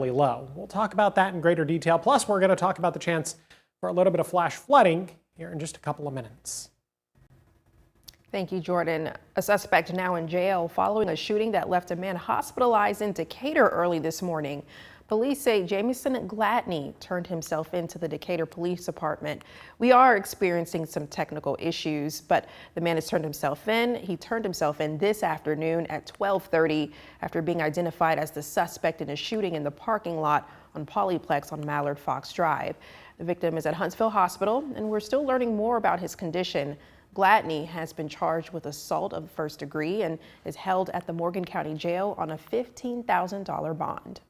low. We'll talk about that in greater detail. Plus, we're going to talk about the chance for a little bit of flash flooding here in just a couple of minutes. Thank you, Jordan. A suspect now in jail following a shooting that left a man hospitalized in Decatur early this morning. Police say Jamison Gladney turned himself into the Decatur Police Department. We are experiencing some technical issues, but the man has turned himself in. He turned himself in this afternoon at 12:30 after being identified as the suspect in a shooting in the parking lot on Polyplex on Mallard Fox Drive. The victim is at Huntsville Hospital, and we're still learning more about his condition. Gladney has been charged with assault of the first degree and is held at the Morgan County Jail on a $15,000 bond.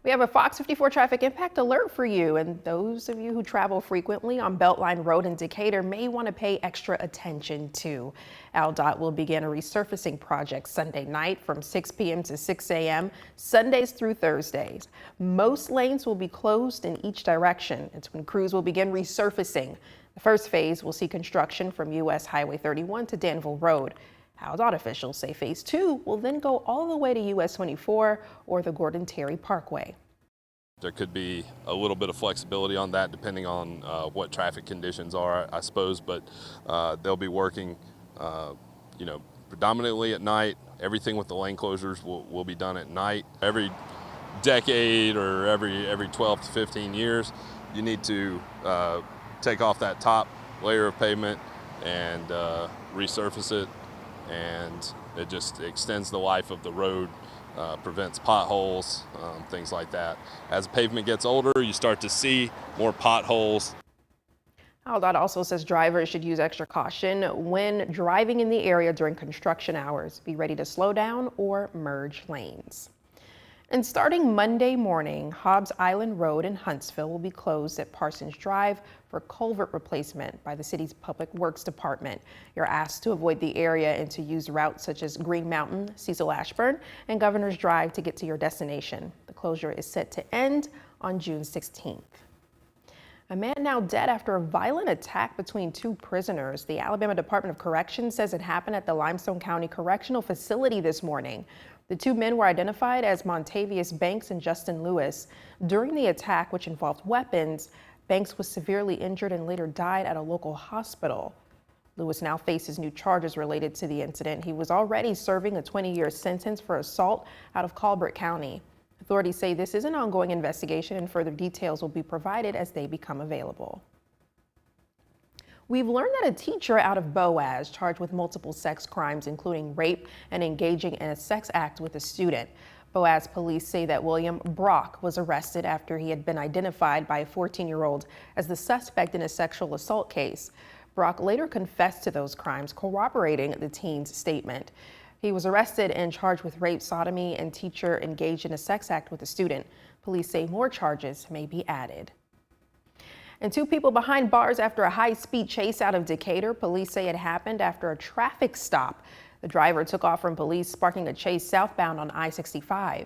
We have a Fox 54 traffic impact alert for you, and those of you who travel frequently on Beltline Road in Decatur may want to pay extra attention to. AlDOT will begin a resurfacing project Sunday night from 6 p.m. to 6 a.m., Sundays through Thursdays. Most lanes will be closed in each direction. It's when crews will begin resurfacing. The first phase will see construction from U.S. Highway 31 to Danville Road. AlDOT officials say phase 2 will then go all the way to US 24 or the Gordon Terry Parkway. There could be a little bit of flexibility on that depending on what traffic conditions are, I suppose, but they'll be working, predominantly at night. Everything with the lane closures will be done at night. Every decade or every 12 to 15 years, you need to take off that top layer of pavement and resurface it. And it just extends the life of the road, prevents potholes, things like that. As the pavement gets older, you start to see more potholes. AlDOT also says drivers should use extra caution when driving in the area during construction hours. Be ready to slow down or merge lanes. And starting Monday morning, Hobbs Island Road in Huntsville will be closed at Parsons Drive for culvert replacement by the city's Public Works Department. You're asked to avoid the area and to use routes such as Green Mountain, Cecil Ashburn, and Governor's Drive to get to your destination. The closure is set to end on June 16th. A man now dead after a violent attack between two prisoners. The Alabama Department of Corrections says it happened at the Limestone County Correctional Facility this morning. The two men were identified as Montavious Banks and Justin Lewis. During the attack, which involved weapons, Banks was severely injured and later died at a local hospital. Lewis now faces new charges related to the incident. He was already serving a 20-year sentence for assault out of Colbert County. Authorities say this is an ongoing investigation and further details will be provided as they become available. We've learned that a teacher out of Boaz charged with multiple sex crimes, including rape and engaging in a sex act with a student. Boaz police say that William Brock was arrested after he had been identified by a 14-year-old as the suspect in a sexual assault case. Brock later confessed to those crimes, corroborating the teen's statement. He was arrested and charged with rape, sodomy, and teacher engaged in a sex act with a student. Police say more charges may be added. And 2 people behind bars after a high-speed chase out of Decatur. Police say it happened after a traffic stop. The driver took off from police, sparking a chase southbound on I-65.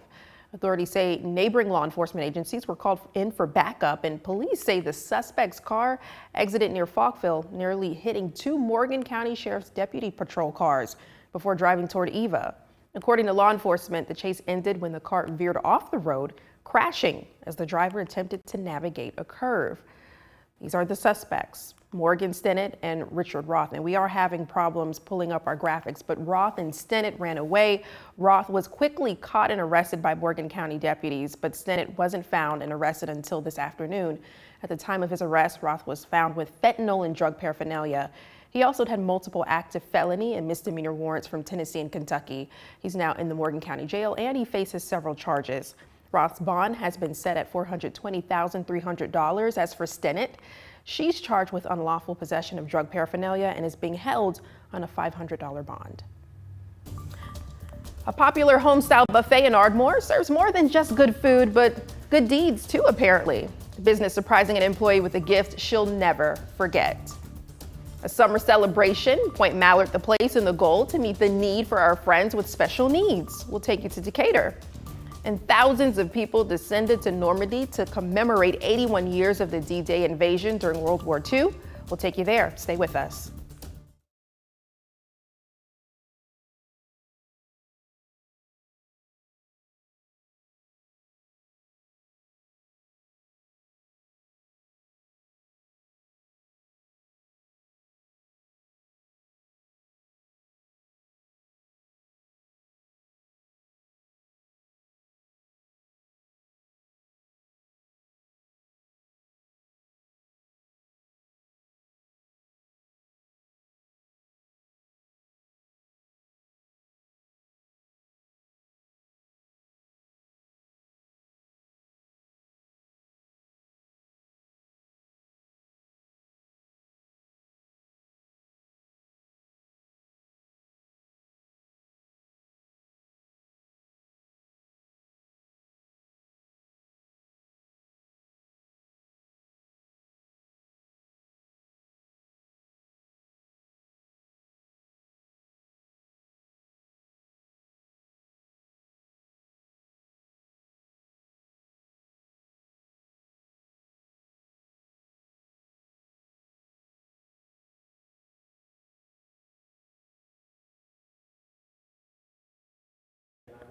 Authorities say neighboring law enforcement agencies were called in for backup, and police say the suspect's car exited near Falkville, nearly hitting 2 Morgan County Sheriff's Deputy Patrol cars before driving toward Eva. According to law enforcement, the chase ended when the car veered off the road, crashing as the driver attempted to navigate a curve. These are the suspects, Morgan Stennett and Richard Roth. And we are having problems pulling up our graphics, but Roth and Stennett ran away. Roth was quickly caught and arrested by Morgan County deputies, but Stennett wasn't found and arrested until this afternoon. At the time of his arrest, Roth was found with fentanyl and drug paraphernalia. He also had multiple active felony and misdemeanor warrants from Tennessee and Kentucky. He's now in the Morgan County Jail, and he faces several charges. Roth's bond has been set at $420,300. As for Stennett, she's charged with unlawful possession of drug paraphernalia and is being held on a $500 bond. A popular home-style buffet in Ardmore serves more than just good food, but good deeds too, apparently. The business surprising an employee with a gift she'll never forget. A summer celebration, Point Mallard the place and the goal to meet the need for our friends with special needs. We'll take you to Decatur. And thousands of people descended to Normandy to commemorate 81 years of the D-Day invasion during World War II. We'll take you there. Stay with us.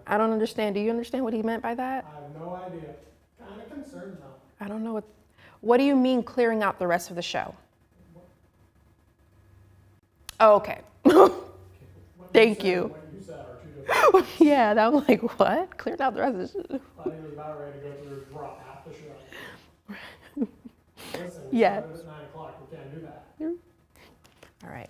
I don't understand. Do you understand what he meant by that? I have no idea. Kind of concerned though. I don't know what do you mean clearing out the rest of the show? Oh, okay. Thank you. Yeah, that was like, what? Cleared out the rest of the show? I think it was about ready to go through and drop half the show. Listen, we Yeah. started at 9 o'clock. We can't do that. All right.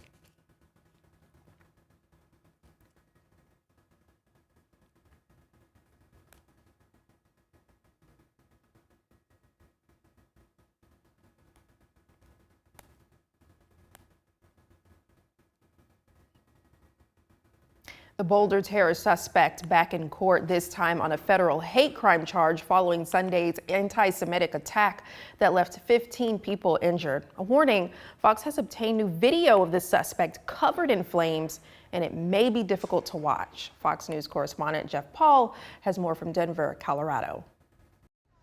The Boulder terror suspect back in court, this time on a federal hate crime charge following Sunday's anti-Semitic attack that left 15 people injured. A warning, Fox has obtained new video of the suspect covered in flames, and it may be difficult to watch. Fox News correspondent Jeff Paul has more from Denver, Colorado.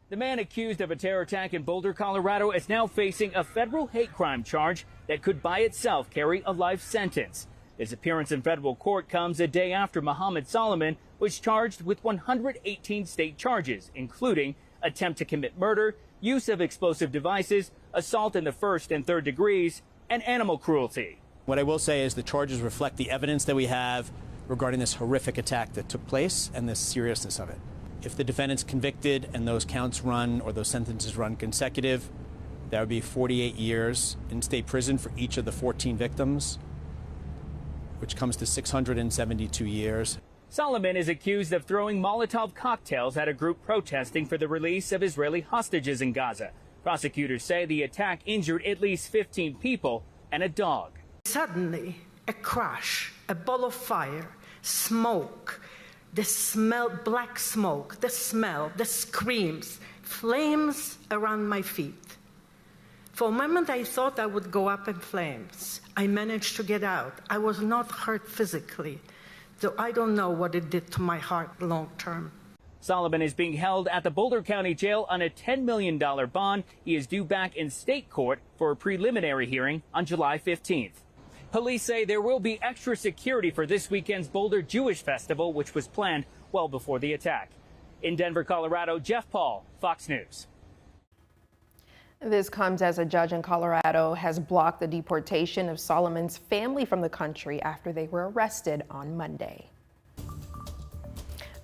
The man accused of a terror attack in Boulder, Colorado is now facing a federal hate crime charge that could by itself carry a life sentence. His appearance in federal court comes a day after Muhammad Solomon was charged with 118 state charges, including attempt to commit murder, use of explosive devices, assault in the first and third degrees, and animal cruelty. What I will say is the charges reflect the evidence that we have regarding this horrific attack that took place and the seriousness of it. If the defendant's convicted and those counts run or those sentences run consecutive, that would be 48 years in state prison for each of the 14 victims, which comes to 672 years. Solomon is accused of throwing Molotov cocktails at a group protesting for the release of Israeli hostages in Gaza. Prosecutors say the attack injured at least 15 people and a dog. Suddenly, a crash, a ball of fire, smoke, the smell, black smoke, the smell, the screams, flames around my feet. For a moment, I thought I would go up in flames. I managed to get out. I was not hurt physically, though I don't know what it did to my heart long term. Solomon is being held at the Boulder County Jail on a $10 million bond. He is due back in state court for a preliminary hearing on July 15th. Police say there will be extra security for this weekend's Boulder Jewish Festival, which was planned well before the attack. In Denver, Colorado, Jeff Paul, Fox News. This comes as a judge in Colorado has blocked the deportation of Solomon's family from the country after they were arrested on Monday.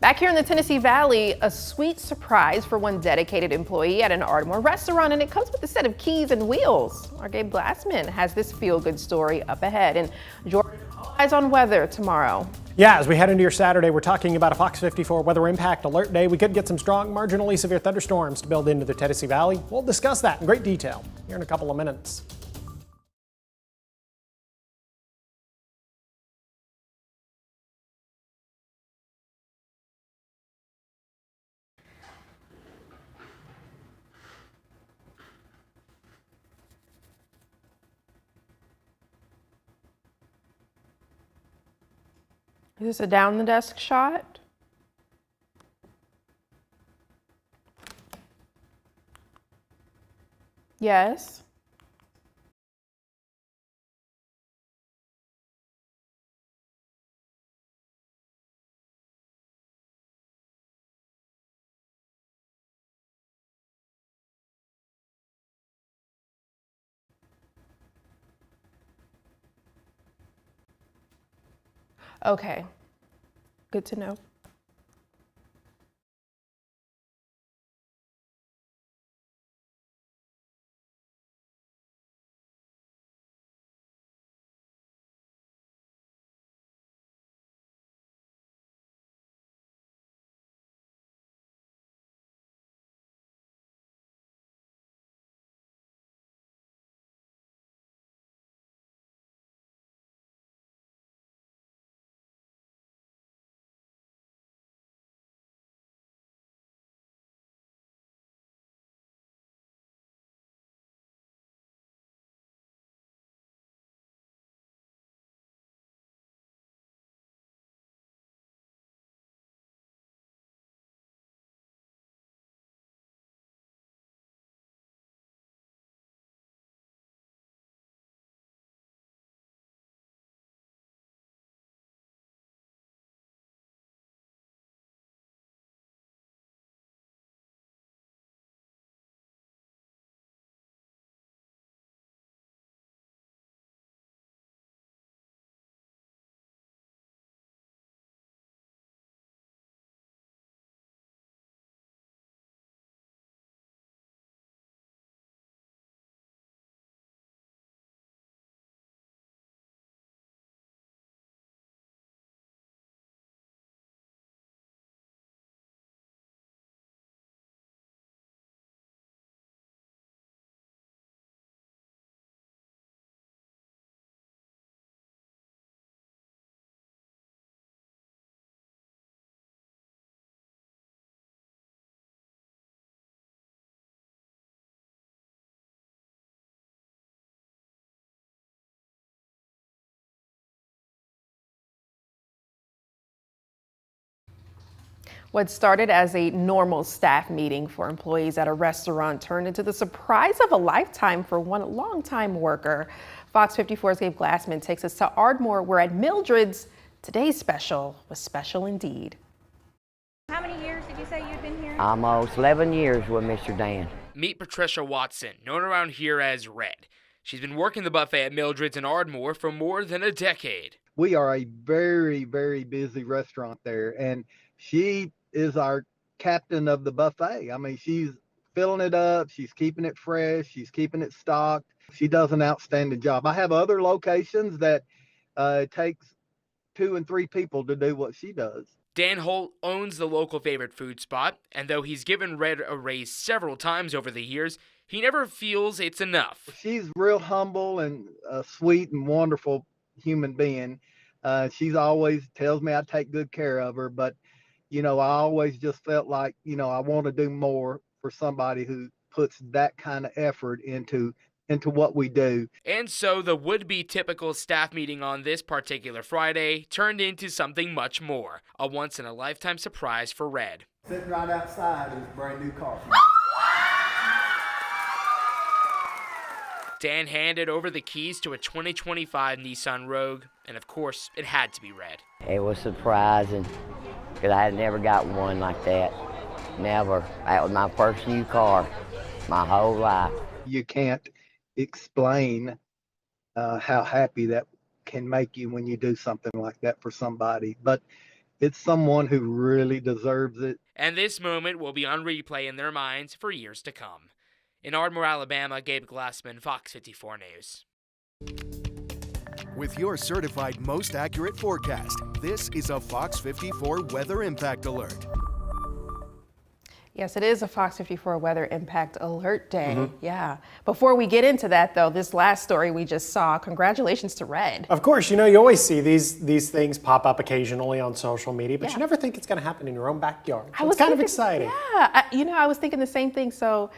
Back here in the Tennessee Valley, a sweet surprise for one dedicated employee at an Ardmore restaurant, and it comes with a set of keys and wheels. Our Gabe Glassman has this feel-good story up ahead. And Jordan, all eyes on weather tomorrow. Yeah, as we head into your Saturday, we're talking about a Fox 54 weather impact alert day. We could get some strong, marginally severe thunderstorms to build into the Tennessee Valley. We'll discuss that in great detail here in a couple of minutes. Is this a down the desk shot? Yes. Okay. Good to know. What started as a normal staff meeting for employees at a restaurant turned into the surprise of a lifetime for one longtime worker. Fox 54's Gabe Glassman takes us to Ardmore, where at Mildred's, today's special was special indeed. How many years did you say you'd been here? Almost 11 years with Mr. Dan. Meet Patricia Watson, known around here as Red. She's been working the buffet at Mildred's in Ardmore for more than a decade. We are a very, very busy restaurant there, and she is our captain of the buffet. I mean, she's filling it up, she's keeping it fresh, she's keeping it stocked. She does an outstanding job. I have other locations that it takes 2 and 3 people to do what she does. Dan Holt owns the local favorite food spot, and though he's given Red a raise several times over the years, he never feels it's enough. She's real humble and a sweet and wonderful human being. She's always tells me I take good care of her, but I always just felt like, I want to do more for somebody who puts that kind of effort into into what we do. And so the would-be typical staff meeting on this particular Friday turned into something much more, a once-in-a-lifetime surprise for Red. Sitting right outside is brand new coffee. Dan handed over the keys to a 2025 Nissan Rogue, and of course, it had to be Red. It was surprising because I had never got one like that. Never. That was my first new car my whole life. You can't explain how happy that can make you when you do something like that for somebody, but it's someone who really deserves it. And this moment will be on replay in their minds for years to come. In Ardmore, Alabama, Gabe Glassman, FOX54 News. With your certified most accurate forecast, this is a FOX54 Weather Impact Alert. Yes, it is a FOX54 Weather Impact Alert Day. Yeah. Before we get into that, though, this last story we just saw, congratulations to Red. Of course, you know, you always see these things pop up occasionally on social media, but you never think it's going to happen in your own backyard. So it's kind of exciting. Yeah, I was thinking the same thing. So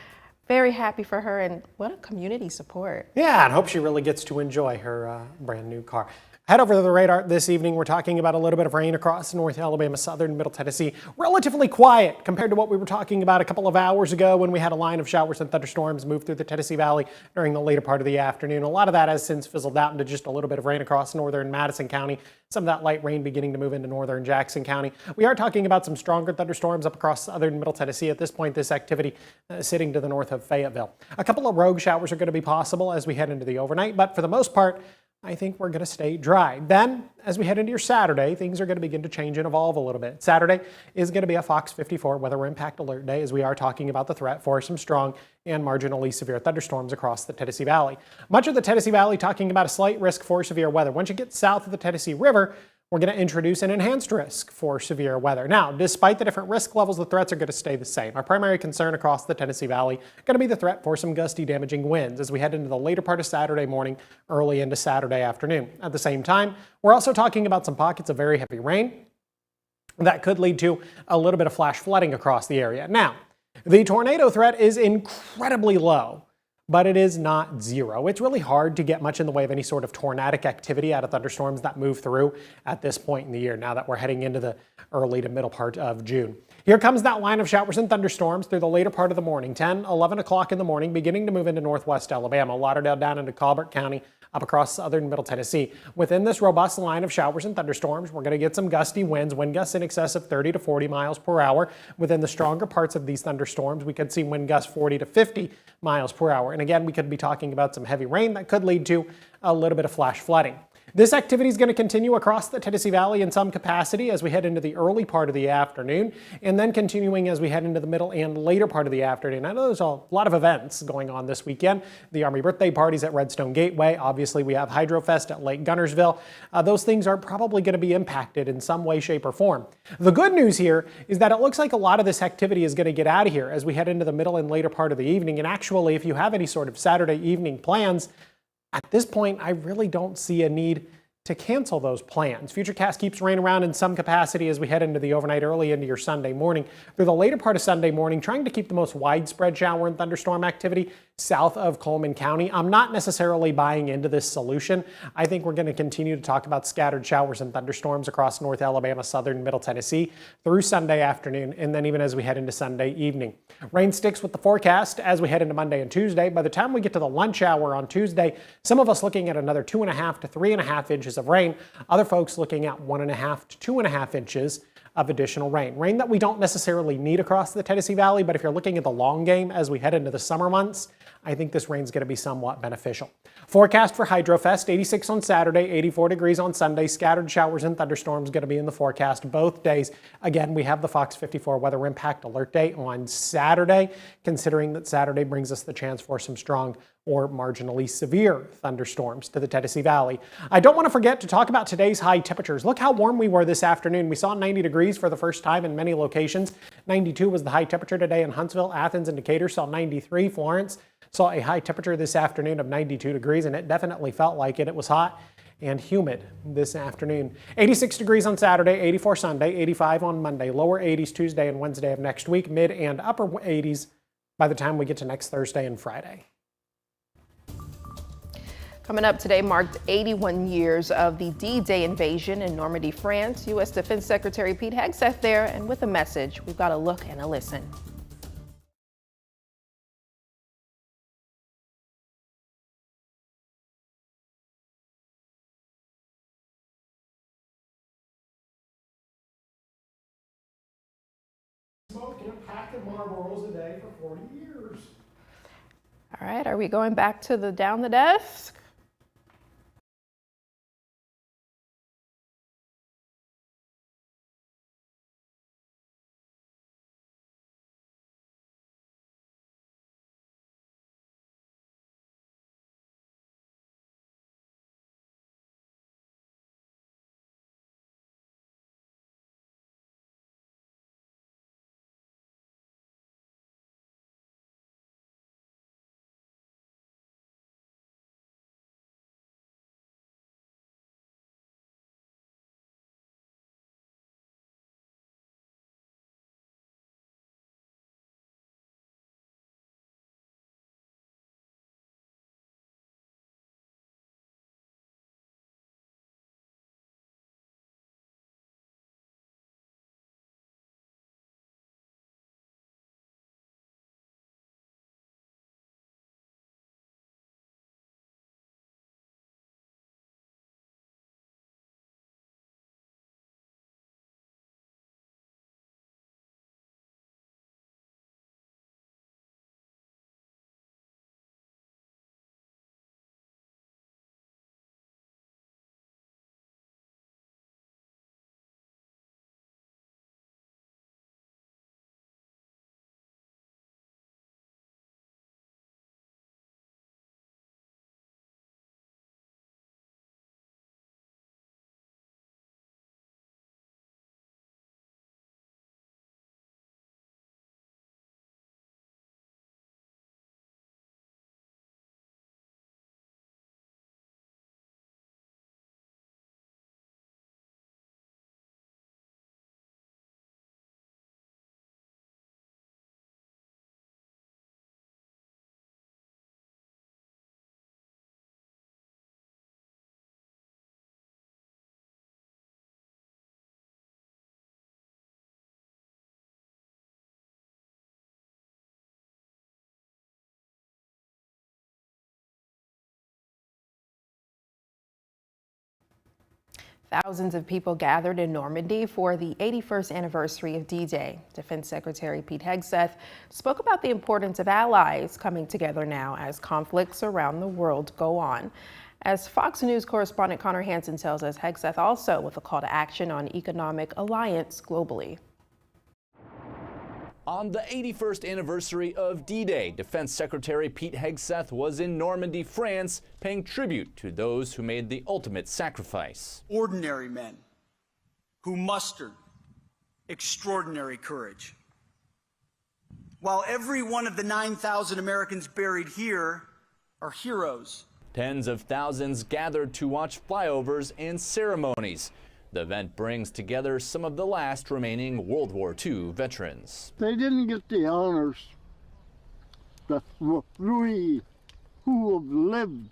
very happy for her, and what a community support. Yeah, and hope she really gets to enjoy her brand new car. Head over to the radar this evening. We're talking about a little bit of rain across North Alabama, southern Middle Tennessee. Relatively quiet compared to what we were talking about a couple of hours ago when we had a line of showers and thunderstorms move through the Tennessee Valley during the later part of the afternoon. A lot of that has since fizzled out into just a little bit of rain across northern Madison County. Some of that light rain beginning to move into northern Jackson County. We are talking about some stronger thunderstorms up across southern Middle Tennessee. At this point, this activity sitting to the north of Fayetteville. A couple of rogue showers are going to be possible as we head into the overnight, but for the most part, I think we're going to stay dry. Then, as we head into your Saturday, things are going to begin to change and evolve a little bit. Saturday is going to be a FOX54 Weather Impact Alert Day as we are talking about the threat for some strong and marginally severe thunderstorms across the Tennessee Valley. Much of the Tennessee Valley talking about a slight risk for severe weather. Once you get south of the Tennessee River, we're going to introduce an enhanced risk for severe weather. Now, despite the different risk levels, the threats are going to stay the same. Our primary concern across the Tennessee Valley is going to be the threat for some gusty, damaging winds as we head into the later part of Saturday morning, early into Saturday afternoon. At the same time, we're also talking about some pockets of very heavy rain that could lead to a little bit of flash flooding across the area. Now, the tornado threat is incredibly low, but it is not zero. It's really hard to get much in the way of any sort of tornadic activity out of thunderstorms that move through at this point in the year, now that we're heading into the early to middle part of June. Here comes that line of showers and thunderstorms through the later part of the morning, 10, 11 o'clock in the morning, beginning to move into northwest Alabama, Lauderdale down into Colbert County, up across southern Middle Tennessee. Within this robust line of showers and thunderstorms, we're going to get some gusty winds, wind gusts in excess of 30 to 40 miles per hour. Within the stronger parts of these thunderstorms, we could see wind gusts 40 to 50 miles per hour. And again, we could be talking about some heavy rain that could lead to a little bit of flash flooding. This activity is going to continue across the Tennessee Valley in some capacity as we head into the early part of the afternoon, and then continuing as we head into the middle and later part of the afternoon. I know there's a lot of events going on this weekend. The Army birthday parties at Redstone Gateway. Obviously, we have Hydrofest at Lake Gunnersville. Those things are probably going to be impacted in some way, shape, or form. The good news here is that it looks like a lot of this activity is going to get out of here as we head into the middle and later part of the evening. And actually, if you have any sort of Saturday evening plans, at this point, I really don't see a need to cancel those plans. Futurecast keeps rain around in some capacity as we head into the overnight, early into your Sunday morning. Through the later part of Sunday morning, trying to keep the most widespread shower and thunderstorm activity south of Coleman County. I'm not necessarily buying into this solution. I think we're going to continue to talk about scattered showers and thunderstorms across North Alabama, southern Middle Tennessee through Sunday afternoon, and then even as we head into Sunday evening. Rain sticks with the forecast as we head into Monday and Tuesday. By the time we get to the lunch hour on Tuesday, some of us looking at another 2.5 to 3.5 inches of rain. Other folks looking at 1.5 to 2.5 inches of additional rain. Rain that we don't necessarily need across the Tennessee Valley, but if you're looking at the long game as we head into the summer months, I think this rain's going to be somewhat beneficial. Forecast for Hydrofest, 86 on Saturday, 84 degrees on Sunday. Scattered showers and thunderstorms going to be in the forecast both days. Again, we have the FOX54 Weather Impact Alert Day on Saturday, considering that Saturday brings us the chance for some strong or marginally severe thunderstorms to the Tennessee Valley. I don't want to forget to talk about today's high temperatures. Look how warm we were this afternoon. We saw 90 degrees for the first time in many locations. 92 was the high temperature today in Huntsville. Athens and Decatur saw 93. Florence saw a high temperature this afternoon of 92 degrees, and it definitely felt like it. It was hot and humid this afternoon. 86 degrees on Saturday, 84 Sunday, 85 on Monday, lower 80s Tuesday and Wednesday of next week, mid and upper 80s by the time we get to next Thursday and Friday. Coming up today marked 81 years of the D-Day invasion in Normandy, France. U.S. Defense Secretary Pete Hegseth there, and with a message, we've got a look and a listen. Smoking a pack of Marlboros a day for 40 years. All right, are we going back to the down the desk? Thousands of people gathered in Normandy for the 81st anniversary of D-Day. Defense Secretary Pete Hegseth spoke about the importance of allies coming together now as conflicts around the world go on. As Fox News correspondent Connor Hansen tells us, Hegseth also with a call to action on economic alliance globally. On the 81st anniversary of D-Day, Defense Secretary Pete Hegseth was in Normandy, France, paying tribute to those who made the ultimate sacrifice. Ordinary men who mustered extraordinary courage. While every one of the 9,000 Americans buried here are heroes. Tens of thousands gathered to watch flyovers and ceremonies. The event brings together some of the last remaining World War II veterans. They didn't get the honors that we who have lived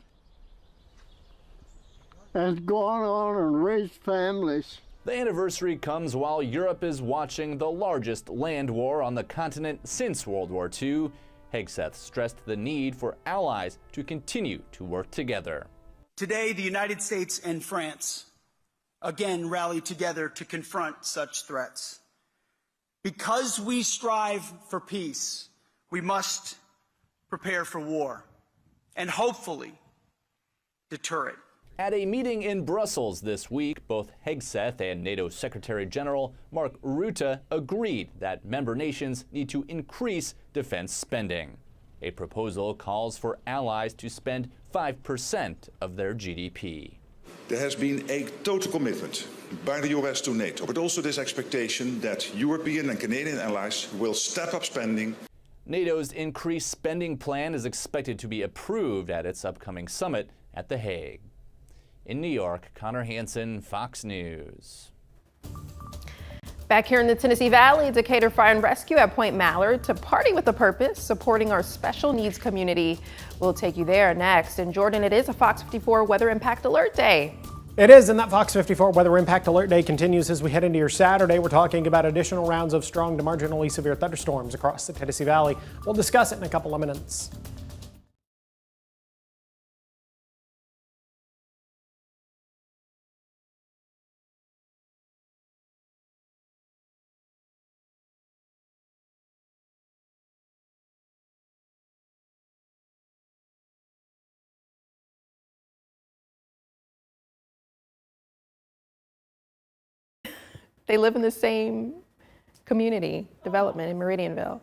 and gone on and raised families. The anniversary comes while Europe is watching the largest land war on the continent since World War II. Hegseth stressed the need for allies to continue to work together. Today, the United States and France again rally together to confront such threats. Because we strive for peace, we must prepare for war and hopefully deter it. At a meeting in Brussels this week, both Hegseth and NATO Secretary General Mark Rutte agreed that member nations need to increase defense spending. A proposal calls for allies to spend 5% of their GDP. There has been a total commitment by the US to NATO, but also this expectation that European and Canadian allies will step up spending. NATO's increased spending plan is expected to be approved at its upcoming summit at The Hague. In New York, Connor Hansen, Fox News. Back here in the Tennessee Valley, Decatur Fire and Rescue at Point Mallard to party with a purpose, supporting our special needs community. We'll take you there next. And Jordan, it is a Fox 54 Weather Impact Alert Day. It is, and that Fox 54 Weather Impact Alert Day continues as we head into your Saturday. We're talking about additional rounds of strong to marginally severe thunderstorms across the Tennessee Valley. We'll discuss it in a couple of minutes. They live in the same community development in Meridianville.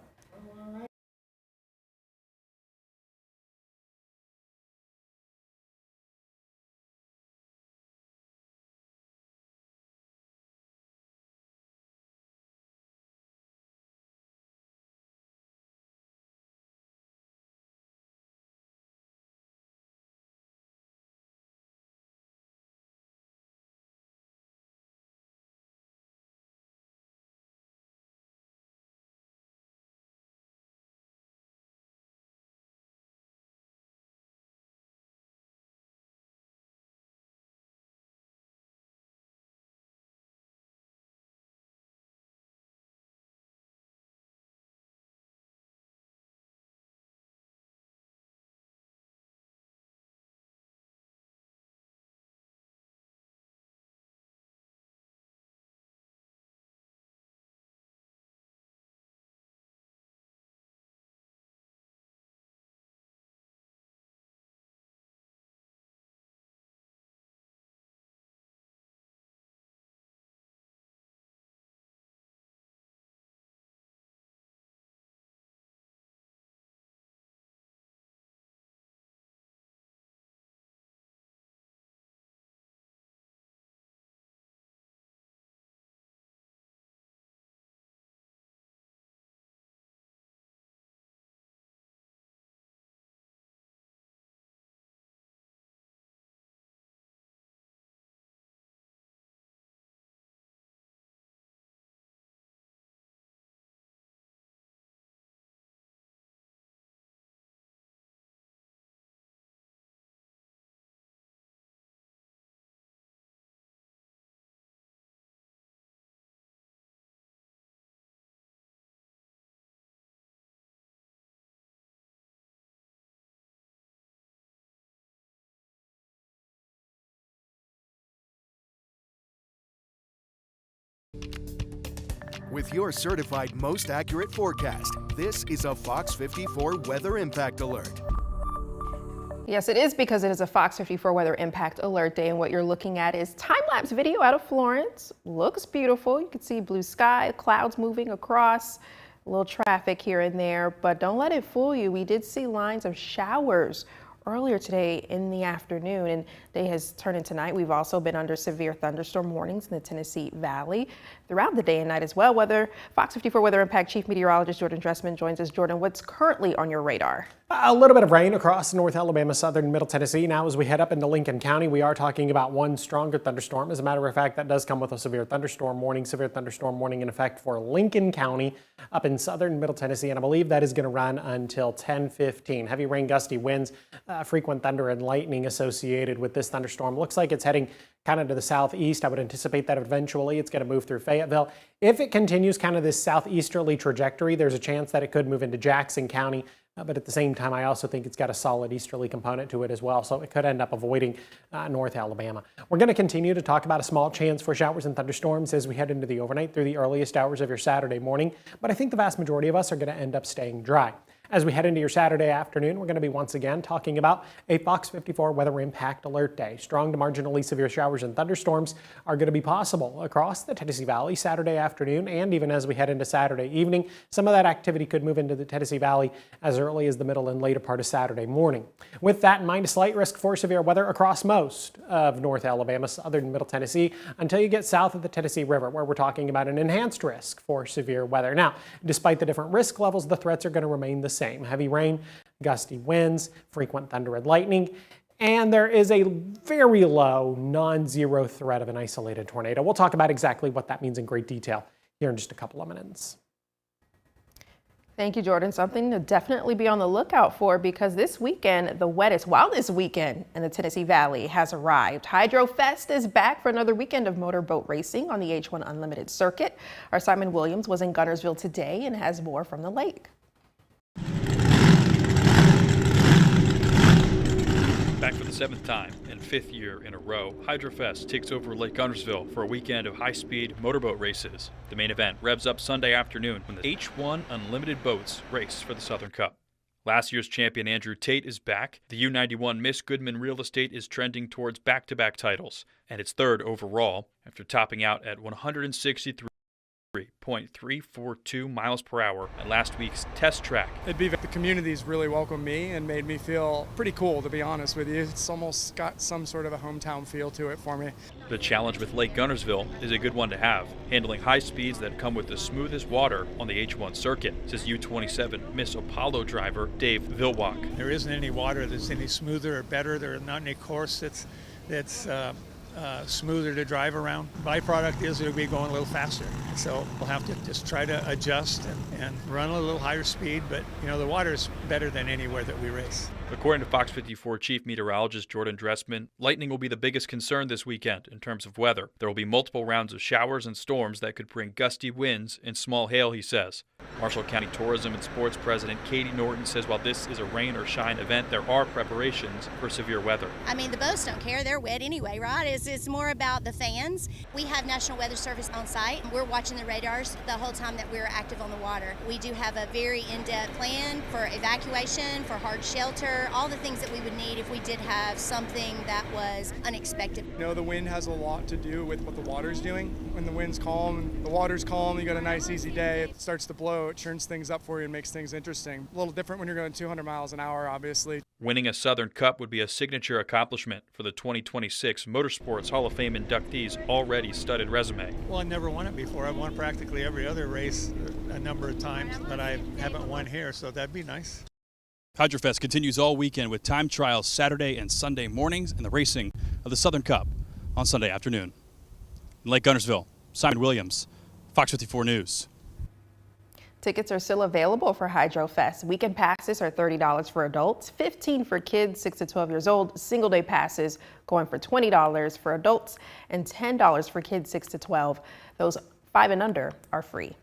With your certified most accurate forecast, this is a Fox 54 Weather Impact Alert. Yes, it is because it is a Fox 54 Weather Impact Alert Day, and what you're looking at is time-lapse video out of Florence. Looks beautiful. You can see blue sky, clouds moving across, a little traffic here and there, but don't let it fool you. We did see lines of showers earlier today in the afternoon, and day has turned into night. We've also been under severe thunderstorm warnings in the Tennessee Valley throughout the day and night as well. Fox 54 Weather Impact Chief Meteorologist Jordan Dressman joins us. Jordan, what's currently on your radar? A little bit of rain across North Alabama, southern Middle Tennessee. Now, as we head up into Lincoln County, we are talking about one stronger thunderstorm. As a matter of fact, that does come with a severe thunderstorm warning in effect for Lincoln County up in southern Middle Tennessee. And I believe that is going to run until 10:15. Heavy rain, gusty winds, frequent thunder and lightning associated with this thunderstorm. Looks like it's heading kind of to the southeast. I would anticipate that eventually it's going to move through Fayetteville. If it continues kind of this southeasterly trajectory, there's a chance that it could move into Jackson County. But at the same time, I also think it's got a solid easterly component to it as well, so it could end up avoiding North Alabama. We're going to continue to talk about a small chance for showers and thunderstorms as we head into the overnight through the earliest hours of your Saturday morning, but I think the vast majority of us are going to end up staying dry. As we head into your Saturday afternoon, we're going to be once again talking about a Fox 54 Weather Impact Alert Day. Strong to marginally severe showers and thunderstorms are going to be possible across the Tennessee Valley Saturday afternoon, and even as we head into Saturday evening. Some of that activity could move into the Tennessee Valley as early as the middle and later part of Saturday morning. With that in mind, a slight risk for severe weather across most of North Alabama, southern and middle Tennessee, until you get south of the Tennessee River, where we're talking about an enhanced risk for severe weather. Now, despite the different risk levels, the threats are going to remain the same. Heavy rain, gusty winds, frequent thunder and lightning, and there is a very low non-zero threat of an isolated tornado. We'll talk about exactly what that means in great detail here in just a couple of minutes. Thank you, Jordan. Something to definitely be on the lookout for, because this weekend, the wettest, wildest weekend in the Tennessee Valley has arrived. Hydro Fest is back for another weekend of motorboat racing on the H1 Unlimited circuit. Our Simon Williams was in Guntersville today and has more from the lake. Back for the 7th time and 5th year in a row, HydroFest takes over Lake Guntersville for a weekend of high-speed motorboat races. The main event revs up Sunday afternoon when the H1 Unlimited boats race for the Southern Cup. Last year's champion Andrew Tate is back. The U91 Miss Goodman Real Estate is trending towards back-to-back titles, and it's third overall after topping out at 163.342 miles per hour at last week's test track. The community's really welcomed me and made me feel pretty cool, to be honest with you. It's almost got some sort of a hometown feel to it for me. The challenge with Lake Guntersville is a good one to have, handling high speeds that come with the smoothest water on the H1 circuit, says U27 Miss Apollo driver Dave Vilwalk. There isn't any water that's any smoother or better. There's not any course that's smoother to drive around. Byproduct is it'll be going a little faster. So we'll have to just try to adjust and run a little higher speed. But, you know, the water is better than anywhere that we race. According to FOX54 Chief Meteorologist Jordan Dressman, lightning will be the biggest concern this weekend in terms of weather. There will be multiple rounds of showers and storms that could bring gusty winds and small hail, he says. Marshall County Tourism and Sports President Katie Norton says while this is a rain or shine event, there are preparations for severe weather. I mean, the boats don't care. They're wet anyway, right? It's more about the fans. We have National Weather Service on site. We're watching the radars the whole time that we're active on the water. We do have a very in-depth plan for evacuation, for hard shelter, all the things that we would need if we did have something that was unexpected. You know, the wind has a lot to do with what the water's doing. When the wind's calm, the water's calm, you got a nice easy day, it starts to blow, it churns things up for you and makes things interesting. A little different when you're going 200 miles an hour, obviously. Winning a Southern Cup would be a signature accomplishment for the 2026 Motorsports Hall of Fame inductees' already studded resume. Well, I've never won it before. I've won practically every other race a number of times, but I haven't won here, so that'd be nice. HydroFest continues all weekend with time trials Saturday and Sunday mornings and the racing of the Southern Cup on Sunday afternoon. In Lake Guntersville, Simon Williams, Fox 54 News. Tickets are still available for Hydro Fest. Weekend passes are $30 for adults, $15 for kids 6 to 12 years old. Single day passes going for $20 for adults and $10 for kids 6 to 12. Those 5 and under are free.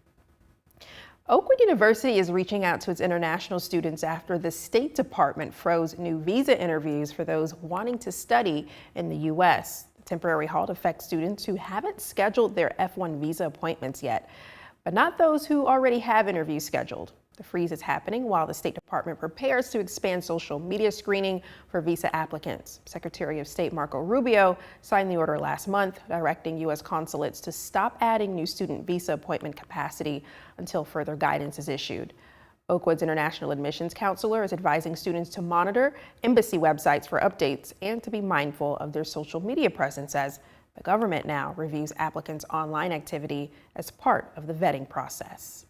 Oakwood University is reaching out to its international students after the State Department froze new visa interviews for those wanting to study in the U.S. The temporary halt affects students who haven't scheduled their F1 visa appointments yet, but not those who already have interviews scheduled. The freeze is happening while the State Department prepares to expand social media screening for visa applicants. Secretary of State Marco Rubio signed the order last month, directing U.S. consulates to stop adding new student visa appointment capacity until further guidance is issued. Oakwood's International Admissions Counselor is advising students to monitor embassy websites for updates and to be mindful of their social media presence as the government now reviews applicants' online activity as part of the vetting process.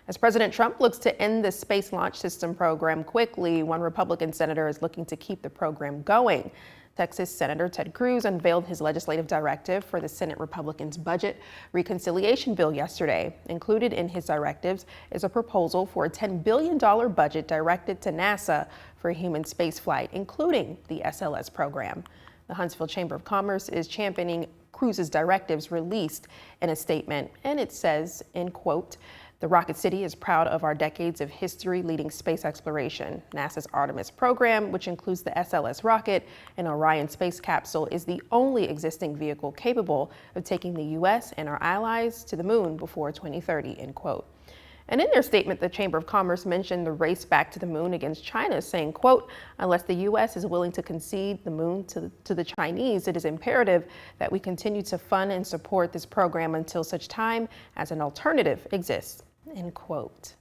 As President Trump looks to end the Space Launch System program quickly, one Republican senator is looking to keep the program going. Texas Senator Ted Cruz unveiled his legislative directive for the Senate Republicans' budget reconciliation bill yesterday. Included in his directives is a proposal for a $10 billion budget directed to NASA for human spaceflight, including the SLS program. The Huntsville Chamber of Commerce is championing Cruz's directives released in a statement, and it says, in quote, "The Rocket City is proud of our decades of history leading space exploration. NASA's Artemis program, which includes the SLS rocket and Orion space capsule, is the only existing vehicle capable of taking the U.S. and our allies to the moon before 2030, end quote. And in their statement, the Chamber of Commerce mentioned the race back to the moon against China, saying, quote, "Unless the U.S. is willing to concede the moon to the Chinese, it is imperative that we continue to fund and support this program until such time as an alternative exists," end quote.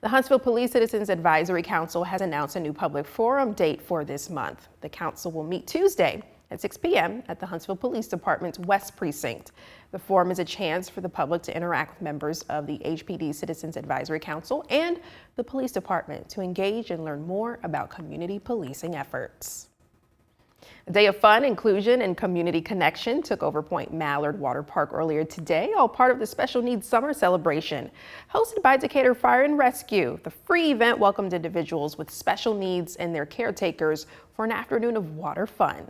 The Huntsville Police Citizens Advisory Council has announced a new public forum date for this month. The council will meet Tuesday at 6 p.m. at the Huntsville Police Department's West Precinct. The forum is a chance for the public to interact with members of the HPD Citizens Advisory Council and the police department to engage and learn more about community policing efforts. A day of fun, inclusion, and community connection took over Point Mallard Water Park earlier today, all part of the Special Needs Summer Celebration. Hosted by Decatur Fire and Rescue, the free event welcomed individuals with special needs and their caretakers for an afternoon of water fun.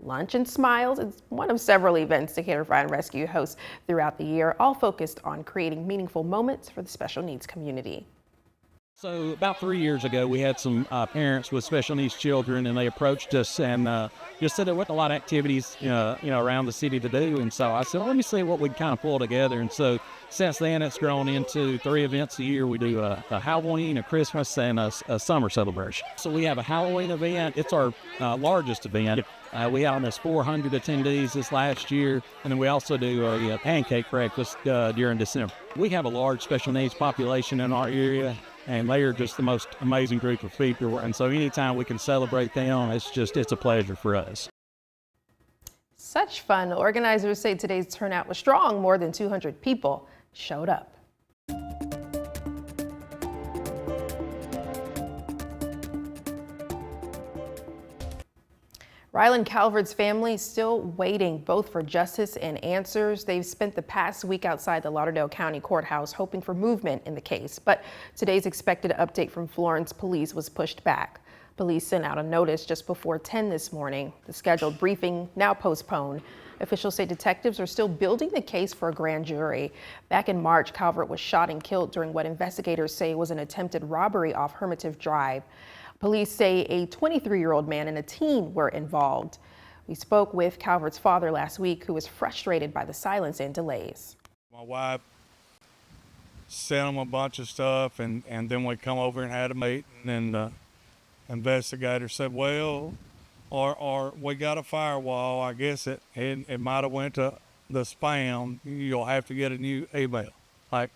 Lunch and Smiles is one of several events Decatur Fire and Rescue hosts throughout the year, all focused on creating meaningful moments for the special needs community. So about 3 years ago, we had some parents with special needs children, and they approached us and just said there wasn't a lot of activities, around the city to do. And so I said, let me see what we can kind of pull together. And so since then, it's grown into 3 events a year. We do a Halloween, a Christmas, and a summer celebration. So we have a Halloween event. It's our largest event. We had almost 400 attendees this last year, and then we also do a pancake breakfast during December. We have a large special needs population in our area, and they are just the most amazing group of people. And so anytime we can celebrate them, it's a pleasure for us. Such fun. Organizers say today's turnout was strong. More than 200 people showed up. Rylan Calvert's family is still waiting both for justice and answers. They've spent the past week outside the Lauderdale County Courthouse hoping for movement in the case, but today's expected update from Florence police was pushed back. Police sent out a notice just before 10 this morning. The scheduled briefing now postponed. Officials say detectives are still building the case for a grand jury. Back in March, Calvert was shot and killed during what investigators say was an attempted robbery off Hermitage Drive. Police say a 23-year-old man and a teen were involved. We spoke with Calvert's father last week, who was frustrated by the silence and delays. My wife sent him a bunch of stuff, and then we come over and had a meeting, and the investigator said, well, or we got a firewall. I guess it might have went to the spam. You'll have to get a new email. Like,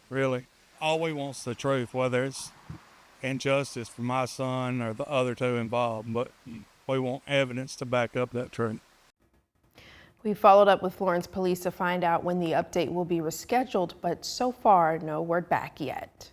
really? All we want's the truth, whether it's injustice for my son or the other two involved, but we want evidence to back up that truth. We followed up with Florence police to find out when the update will be rescheduled, but so far, no word back yet.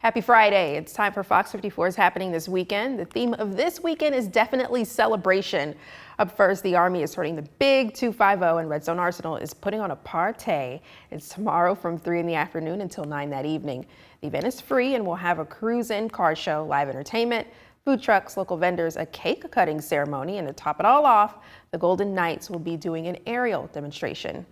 Happy Friday. It's time for Fox 54's Happening This Weekend. The theme of this weekend is definitely celebration. Up first, the Army is starting the Big 250, and Red Zone Arsenal is putting on a party. It's tomorrow from 3 in the afternoon until 9 that evening. The event is free and will have a cruise-in car show, live entertainment, food trucks, local vendors, a cake cutting ceremony, and to top it all off, the Golden Knights will be doing an aerial demonstration.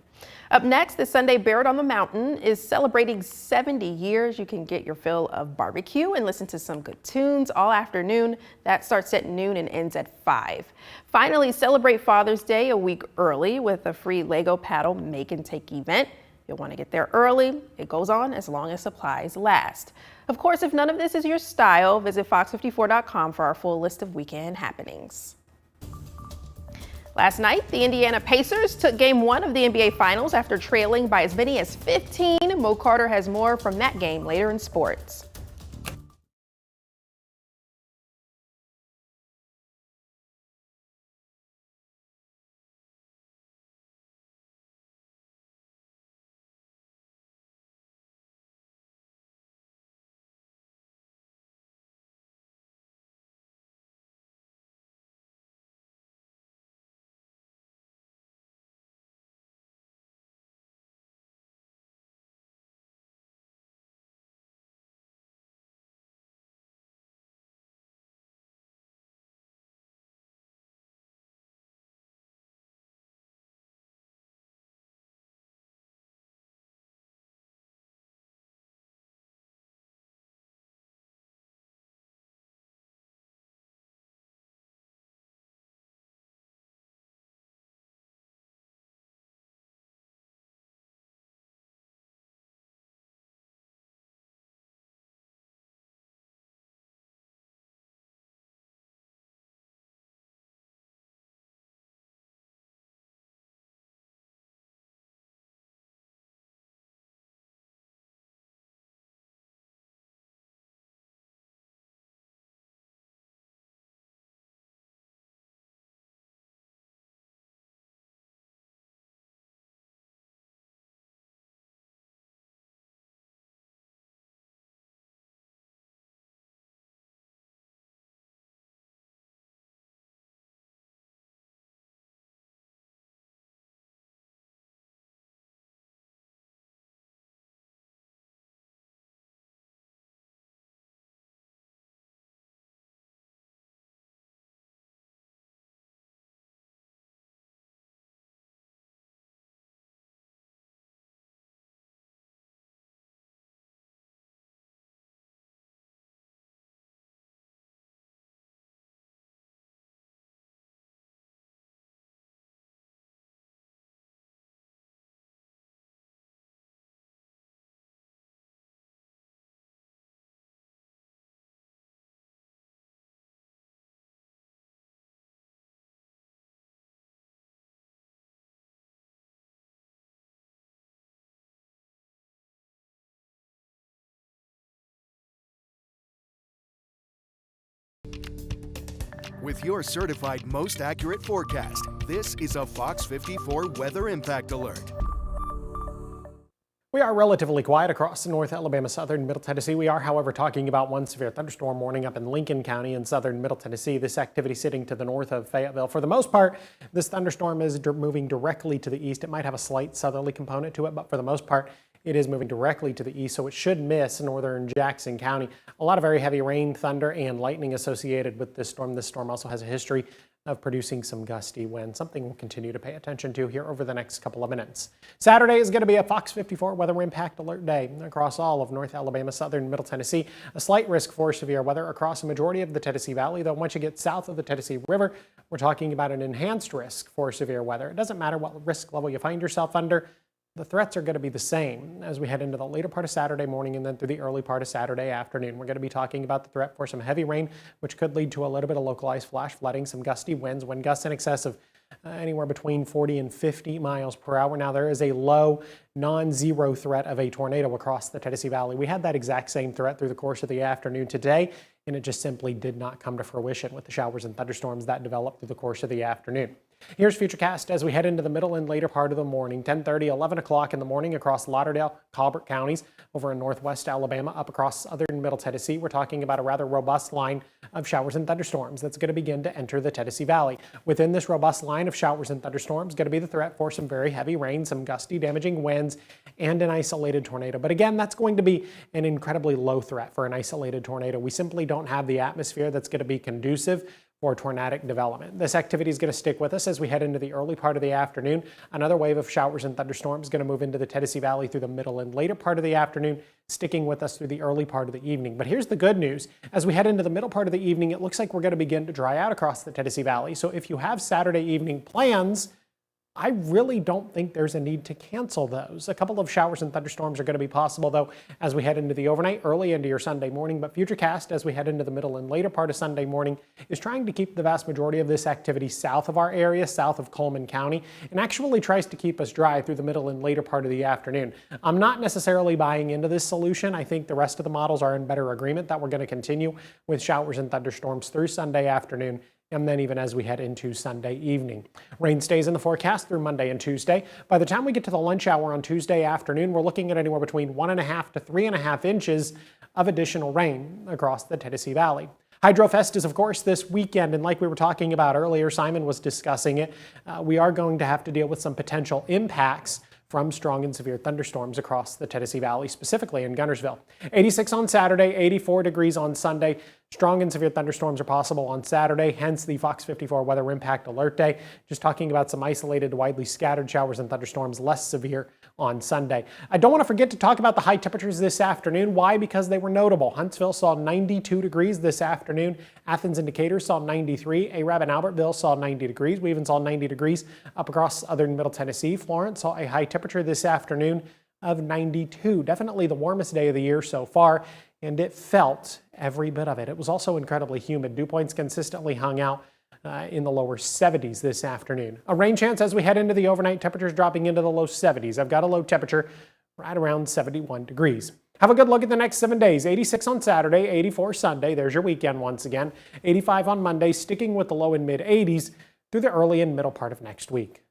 Up next, the Sunday Baird on the Mountain is celebrating 70 years. You can get your fill of barbecue and listen to some good tunes all afternoon. That starts at noon and ends at 5. Finally, celebrate Father's Day a week early with a free Lego paddle make and take event. You'll want to get there early. It goes on as long as supplies last. Of course, if none of this is your style, visit fox54.com for our full list of weekend happenings. Last night, the Indiana Pacers took Game 1 of the NBA Finals after trailing by as many as 15. Mo Carter has more from that game later in sports. With your certified most accurate forecast, this is a Fox 54 Weather Impact Alert. We are relatively quiet across North Alabama, southern Middle Tennessee. We are, however, talking about one severe thunderstorm warning up in Lincoln County in southern Middle Tennessee. This activity sitting to the north of Fayetteville. For the most part, this thunderstorm is moving directly to the east. It might have a slight southerly component to it, but for the most part, it is moving directly to the east, so it should miss northern Jackson County. A lot of very heavy rain, thunder, and lightning associated with this storm. This storm also has a history of producing some gusty wind, something we'll continue to pay attention to here over the next couple of minutes. Saturday is going to be a Fox 54 weather impact alert day across all of North Alabama, southern Middle Tennessee. A slight risk for severe weather across a majority of the Tennessee Valley, though once you get south of the Tennessee River, we're talking about an enhanced risk for severe weather. It doesn't matter what risk level you find yourself under. The threats are going to be the same as we head into the later part of Saturday morning and then through the early part of Saturday afternoon. We're going to be talking about the threat for some heavy rain, which could lead to a little bit of localized flash flooding, some gusty winds, wind gusts in excess of anywhere between 40 and 50 miles per hour. Now, there is a low, non-zero threat of a tornado across the Tennessee Valley. We had that exact same threat through the course of the afternoon today, and it just simply did not come to fruition with the showers and thunderstorms that developed through the course of the afternoon. Here's Futurecast as we head into the middle and later part of the morning, 10:30, 11 o'clock in the morning across Lauderdale, Colbert counties, over in northwest Alabama, up across southern Middle Tennessee. We're talking about a rather robust line of showers and thunderstorms that's going to begin to enter the Tennessee Valley. Within this robust line of showers and thunderstorms, going to be the threat for some very heavy rain, some gusty, damaging winds, and an isolated tornado. But again, that's going to be an incredibly low threat for an isolated tornado. We simply don't have the atmosphere that's going to be conducive for tornadic development. This activity is going to stick with us as we head into the early part of the afternoon. Another wave of showers and thunderstorms is going to move into the Tennessee Valley through the middle and later part of the afternoon, sticking with us through the early part of the evening. But here's the good news. As we head into the middle part of the evening, it looks like we're going to begin to dry out across the Tennessee Valley. So if you have Saturday evening plans, I really don't think there's a need to cancel those. A couple of showers and thunderstorms are going to be possible, though, as we head into the overnight, early into your Sunday morning. But Futurecast, as we head into the middle and later part of Sunday morning, is trying to keep the vast majority of this activity south of our area, south of Coleman County, and actually tries to keep us dry through the middle and later part of the afternoon. I'm not necessarily buying into this solution. I think the rest of the models are in better agreement that we're going to continue with showers and thunderstorms through Sunday afternoon, and then even as we head into Sunday evening. Rain stays in the forecast through Monday and Tuesday. By the time we get to the lunch hour on Tuesday afternoon, we're looking at anywhere between 1.5 to 3.5 inches of additional rain across the Tennessee Valley. HydroFest is, of course, this weekend, and like we were talking about earlier, Simon was discussing it, we are going to have to deal with some potential impacts from strong and severe thunderstorms across the Tennessee Valley, specifically in Guntersville. 86 on Saturday, 84 degrees on Sunday. Strong and severe thunderstorms are possible on Saturday, hence the Fox 54 Weather Impact Alert Day. Just talking about some isolated, widely scattered showers and thunderstorms, less severe on Sunday. I don't want to forget to talk about the high temperatures this afternoon. Why? Because they were notable. Huntsville saw 92 degrees this afternoon. Athens and Decatur saw 93. Arab and Albertville saw 90 degrees. We even saw 90 degrees up across southern Middle Tennessee. Florence saw a high temperature this afternoon of 92. Definitely the warmest day of the year so far, and it felt every bit of it. It was also incredibly humid. Dew points consistently hung out in the lower 70s this afternoon. A rain chance as we head into the overnight, temperatures dropping into the low 70s. I've got a low temperature right around 71 degrees. Have a good look at the next 7 days. 86 on Saturday, 84 Sunday. There's your weekend once again. 85 on Monday, sticking with the low and mid 80s through the early and middle part of next week.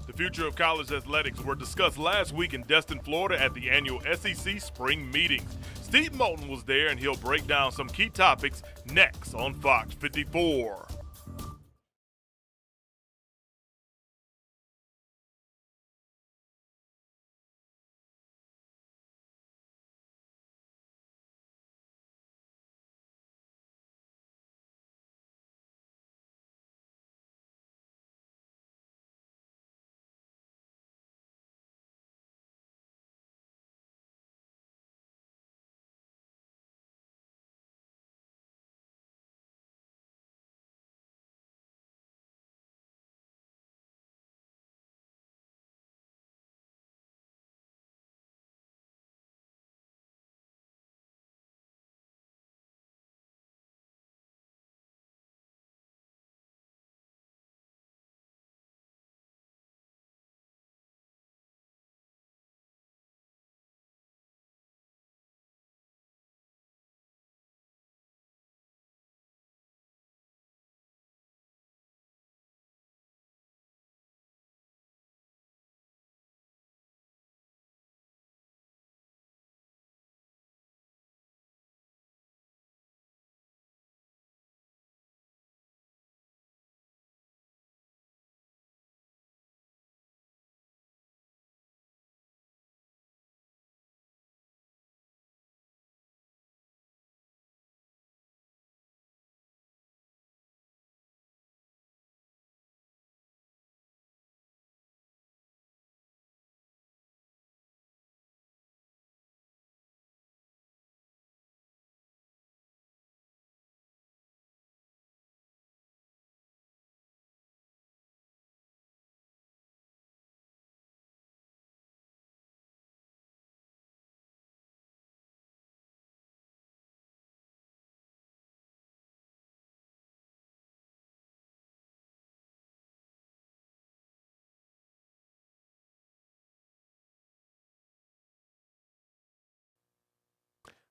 The future of college athletics were discussed last week in Destin, Florida at the annual SEC Spring Meetings. Steve Moulton was there and he'll break down some key topics next on Fox 54.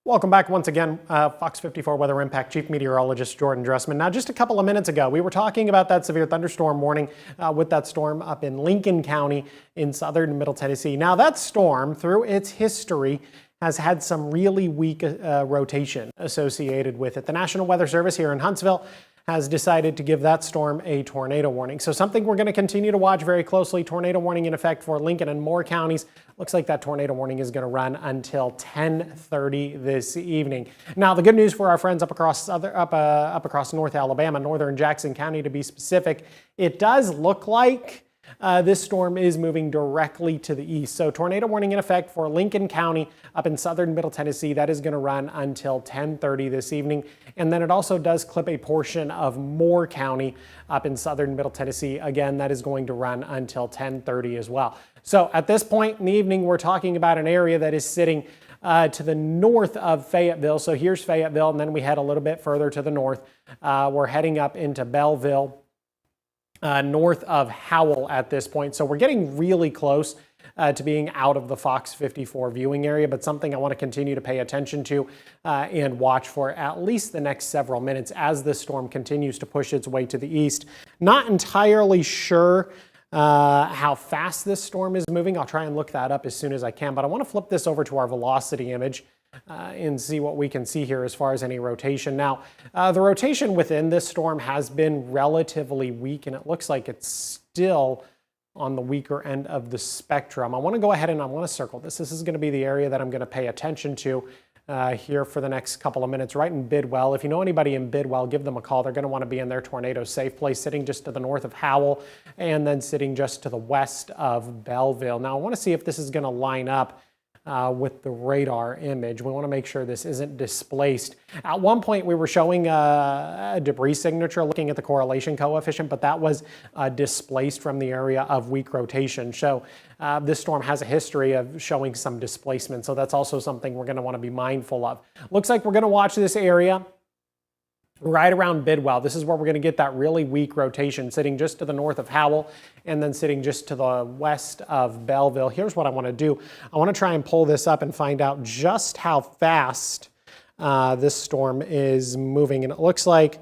Welcome back once again, Fox 54 Weather Impact Chief Meteorologist Jordan Dressman. Now, just a couple of minutes ago, we were talking about that severe thunderstorm warning with that storm up in Lincoln County in southern and middle Tennessee. Now, that storm, through its history, has had some really weak rotation associated with it. The National Weather Service here in Huntsville has decided to give that storm a tornado warning. So something we're going to continue to watch very closely. Tornado warning in effect for Lincoln and Moore counties. Looks like that tornado warning is going to run until 10:30 this evening. Now, the good news for our friends up across North Alabama, northern Jackson County to be specific, it does look like this storm is moving directly to the east. So tornado warning in effect for Lincoln County up in southern middle Tennessee. That is going to run until 10:30 this evening. And then it also does clip a portion of Moore County up in southern middle Tennessee. Again, that is going to run until 10:30 as well. So at this point in the evening, we're talking about an area that is sitting to the north of Fayetteville. So here's Fayetteville, and then we head a little bit further to the north. We're heading up into Belleville, north of Howell at this point. So we're getting really close to being out of the Fox 54 viewing area, but something I want to continue to pay attention to and watch for at least the next several minutes as this storm continues to push its way to the east. Not entirely sure how fast this storm is moving. I'll try and look that up as soon as I can, but I want to flip this over to our velocity image and see what we can see here as far as any rotation. Now, the rotation within this storm has been relatively weak, and it looks like it's still on the weaker end of the spectrum. I want to go ahead and I want to circle this. This is going to be the area that I'm going to pay attention to here for the next couple of minutes, right in Bidwell. If you know anybody in Bidwell, give them a call. They're going to want to be in their tornado safe place, sitting just to the north of Howell and then sitting just to the west of Belleville. Now, I want to see if this is going to line up with the radar image. We want to make sure this isn't displaced. At one point, we were showing a debris signature looking at the correlation coefficient, but that was displaced from the area of weak rotation. So this storm has a history of showing some displacement, so that's also something we're going to want to be mindful of. Looks like we're going to watch this area right around Bidwell. This is where we're going to get that really weak rotation, sitting just to the north of Howell and then sitting just to the west of Belleville. Here's what I want to do. I want to try and pull this up and find out just how fast this storm is moving. And it looks like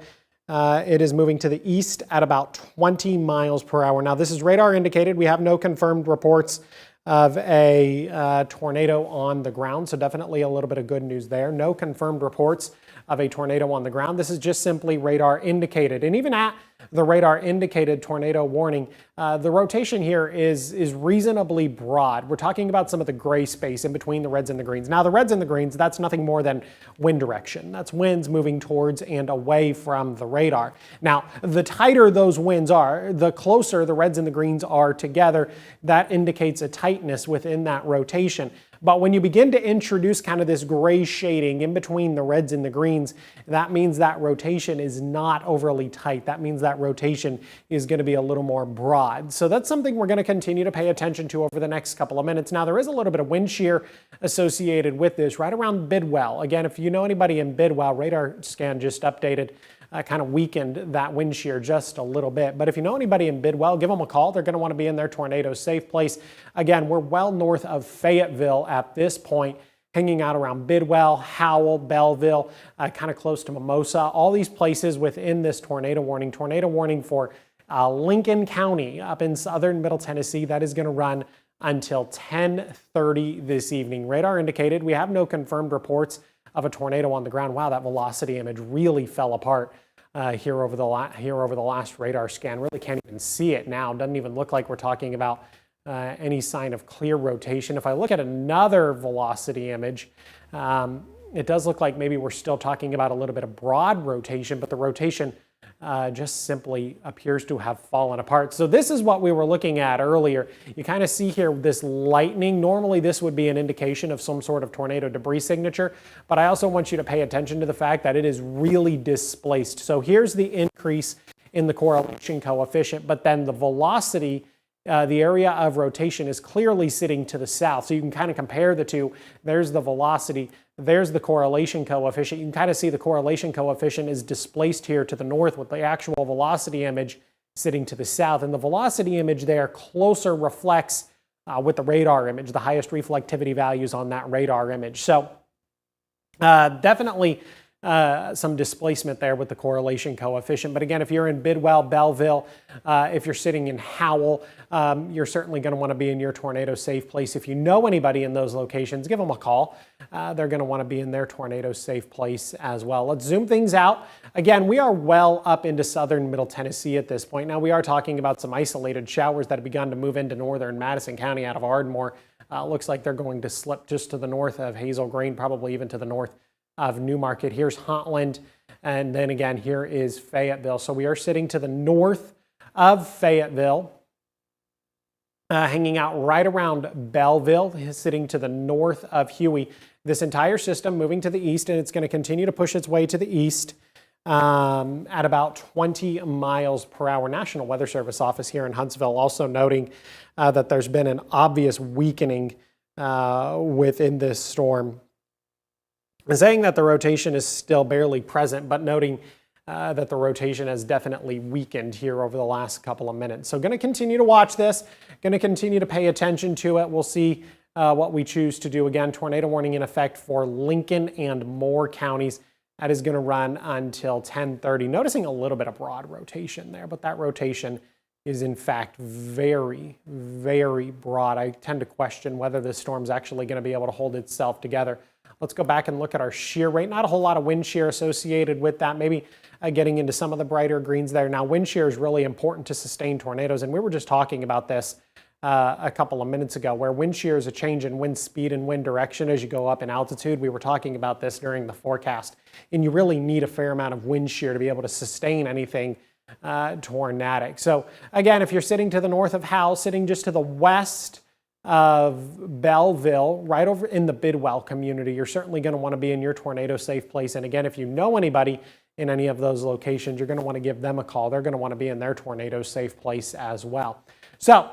it is moving to the east at about 20 miles per hour. Now, this is radar indicated. We have no confirmed reports of a tornado on the ground, so definitely a little bit of good news there. No confirmed reports of a tornado on the ground. This is just simply radar indicated. And even at the radar indicated tornado warning, the rotation here is reasonably broad. We're talking about some of the gray space in between the reds and the greens. Now, the reds and the greens, that's nothing more than wind direction. That's winds moving towards and away from the radar. Now, the tighter those winds are, the closer the reds and the greens are together. That indicates a tightness within that rotation. But when you begin to introduce kind of this gray shading in between the reds and the greens, that means that rotation is not overly tight. That means that rotation is going to be a little more broad. So that's something we're going to continue to pay attention to over the next couple of minutes. Now, there is a little bit of wind shear associated with this right around Bidwell. Again, if you know anybody in Bidwell, radar scan just updated, kind of weakened that wind shear just a little bit. But if you know anybody in Bidwell, give them a call. They're going to want to be in their tornado safe place. Again, we're well north of Fayetteville at this point, hanging out around Bidwell, Howell, Belleville, kind of close to Mimosa. All these places within this tornado warning. Tornado warning for Lincoln County up in southern middle Tennessee. That is going to run until 10:30 this evening. Radar indicated. We have no confirmed reports of a tornado on the ground. Wow, that velocity image really fell apart here over the last radar scan. Really can't even see it now. Doesn't even look like we're talking about any sign of clear rotation. If I look at another velocity image, it does look like maybe we're still talking about a little bit of broad rotation, but the rotation just simply appears to have fallen apart. So this is what we were looking at earlier. You kind of see here this lightning. Normally this would be an indication of some sort of tornado debris signature, but I also want you to pay attention to the fact that it is really displaced. So here's the increase in the correlation coefficient, but then the velocity, the area of rotation is clearly sitting to the south. So you can kind of compare the two. There's the velocity. There's the correlation coefficient. You can kind of see the correlation coefficient is displaced here to the north with the actual velocity image sitting to the south. And the velocity image there closer reflects with the radar image, the highest reflectivity values on that radar image. So Definitely some displacement there with the correlation coefficient. But again, if you're in Bidwell, Belleville, if you're sitting in Howell, you're certainly going to want to be in your tornado safe place. If you know anybody in those locations, give them a call. They're going to want to be in their tornado safe place as well. Let's zoom things out. Again, we are well up into southern Middle Tennessee at this point. Now, we are talking about some isolated showers that have begun to move into northern Madison County out of Ardmore. Looks like they're going to slip just to the north of Hazel Green, probably even to the north of Newmarket. Here's Huntland, and then again, here is Fayetteville. So we are sitting to the north of Fayetteville, hanging out right around Belleville, sitting to the north of Huey. This entire system moving to the east, and it's going to continue to push its way to the east at about 20 miles per hour. National Weather Service office here in Huntsville also noting that there's been an obvious weakening within this storm, saying that the rotation is still barely present, but noting that the rotation has definitely weakened here over the last couple of minutes. So going to continue to watch this, going to continue to pay attention to it. We'll see what we choose to do. Again, tornado warning in effect for Lincoln and Moore counties. That is going to run until 10:30. Noticing a little bit of broad rotation there, but that rotation is in fact very, very broad. I tend to question whether this storm's actually going to be able to hold itself together. Let's go back and look at our shear rate. Not a whole lot of wind shear associated with that. Maybe getting into some of the brighter greens there. Now, wind shear is really important to sustain tornadoes, and we were just talking about this a couple of minutes ago, where wind shear is a change in wind speed and wind direction as you go up in altitude. We were talking about this during the forecast, and you really need a fair amount of wind shear to be able to sustain anything tornadic. So again, if you're sitting to the north of Howell, sitting just to the west of Belleville, right over in the Bidwell community, you're certainly going to want to be in your tornado safe place. And again, if you know anybody in any of those locations, you're going to want to give them a call. They're going to want to be in their tornado safe place as well. So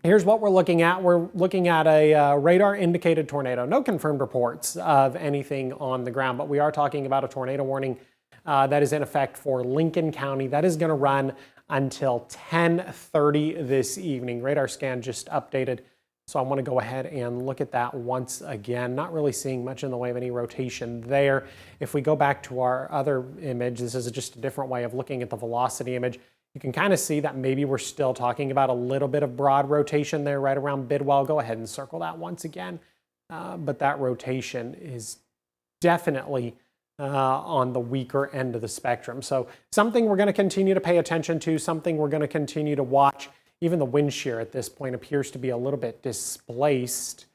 here's what we're looking at. We're looking at a radar indicated tornado. No confirmed reports of anything on the ground, but we are talking about a tornado warning that is in effect for Lincoln County. That is going to run until 10:30 this evening. Radar scan just updated, so I want to go ahead and look at that once again. Not really seeing much in the way of any rotation there. If we go back to our other image, this is just a different way of looking at the velocity image. You can kind of see that maybe we're still talking about a little bit of broad rotation there right around Bidwell. Go ahead and circle that once again. But that rotation is definitely on the weaker end of the spectrum. So something we're going to continue to pay attention to, something we're going to continue to watch. Even the wind shear at this point appears to be a little bit displaced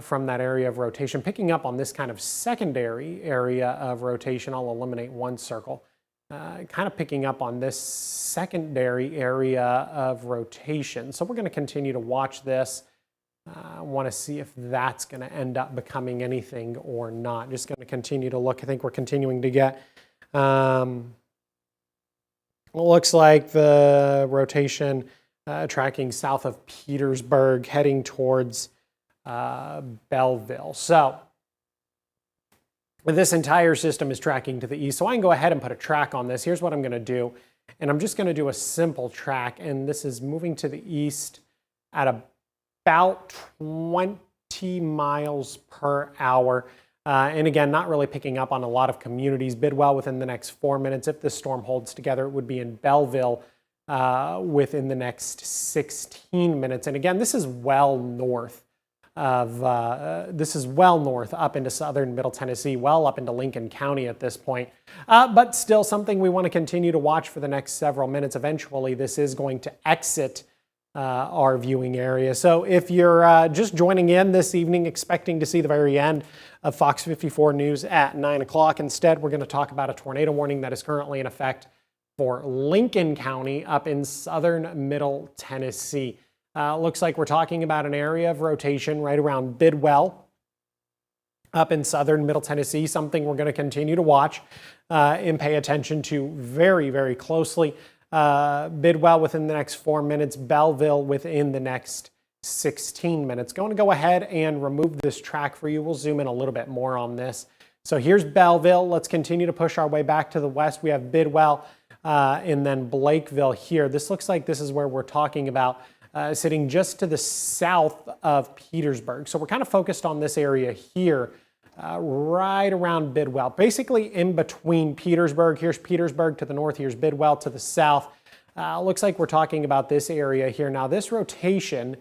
from that area of rotation. Picking up on this kind of secondary area of rotation, I'll eliminate one circle. Kind of picking up on this secondary area of rotation. So we're going to continue to watch this. I want to see if that's going to end up becoming anything or not. Just going to continue to look. I think we're continuing to get, it looks like the rotation tracking south of Petersburg, heading towards Belleville. So this entire system is tracking to the east. So I can go ahead and put a track on this. Here's what I'm going to do. And I'm just going to do a simple track. And this is moving to the east at about 20 miles per hour. And again, not really picking up on a lot of communities. Bidwell within the next 4 minutes. If this storm holds together, it would be in Belleville within the next 16 minutes. And again, this is well north of, up into southern Middle Tennessee, well up into Lincoln County at this point. But still something we want to continue to watch for the next several minutes. Eventually, this is going to exit our viewing area. So if you're just joining in this evening, expecting to see the very end of Fox 54 News at 9 o'clock, instead we're going to talk about a tornado warning that is currently in effect for Lincoln County up in southern Middle Tennessee. Looks like we're talking about an area of rotation right around Bidwell up in southern Middle Tennessee, something we're going to continue to watch and pay attention to very, very closely. Bidwell within the next 4 minutes, Belleville within the next 16 minutes. Going to go ahead and remove this track for you. We'll zoom in a little bit more on this. So here's Belleville. Let's continue to push our way back to the west. We have Bidwell and then Blakeville here. This looks like this is where we're talking about sitting just to the south of Petersburg. So we're kind of focused on this area here right around Bidwell, basically in between Petersburg. Here's Petersburg to the north, here's Bidwell to the south. Looks like we're talking about this area here. Now this rotation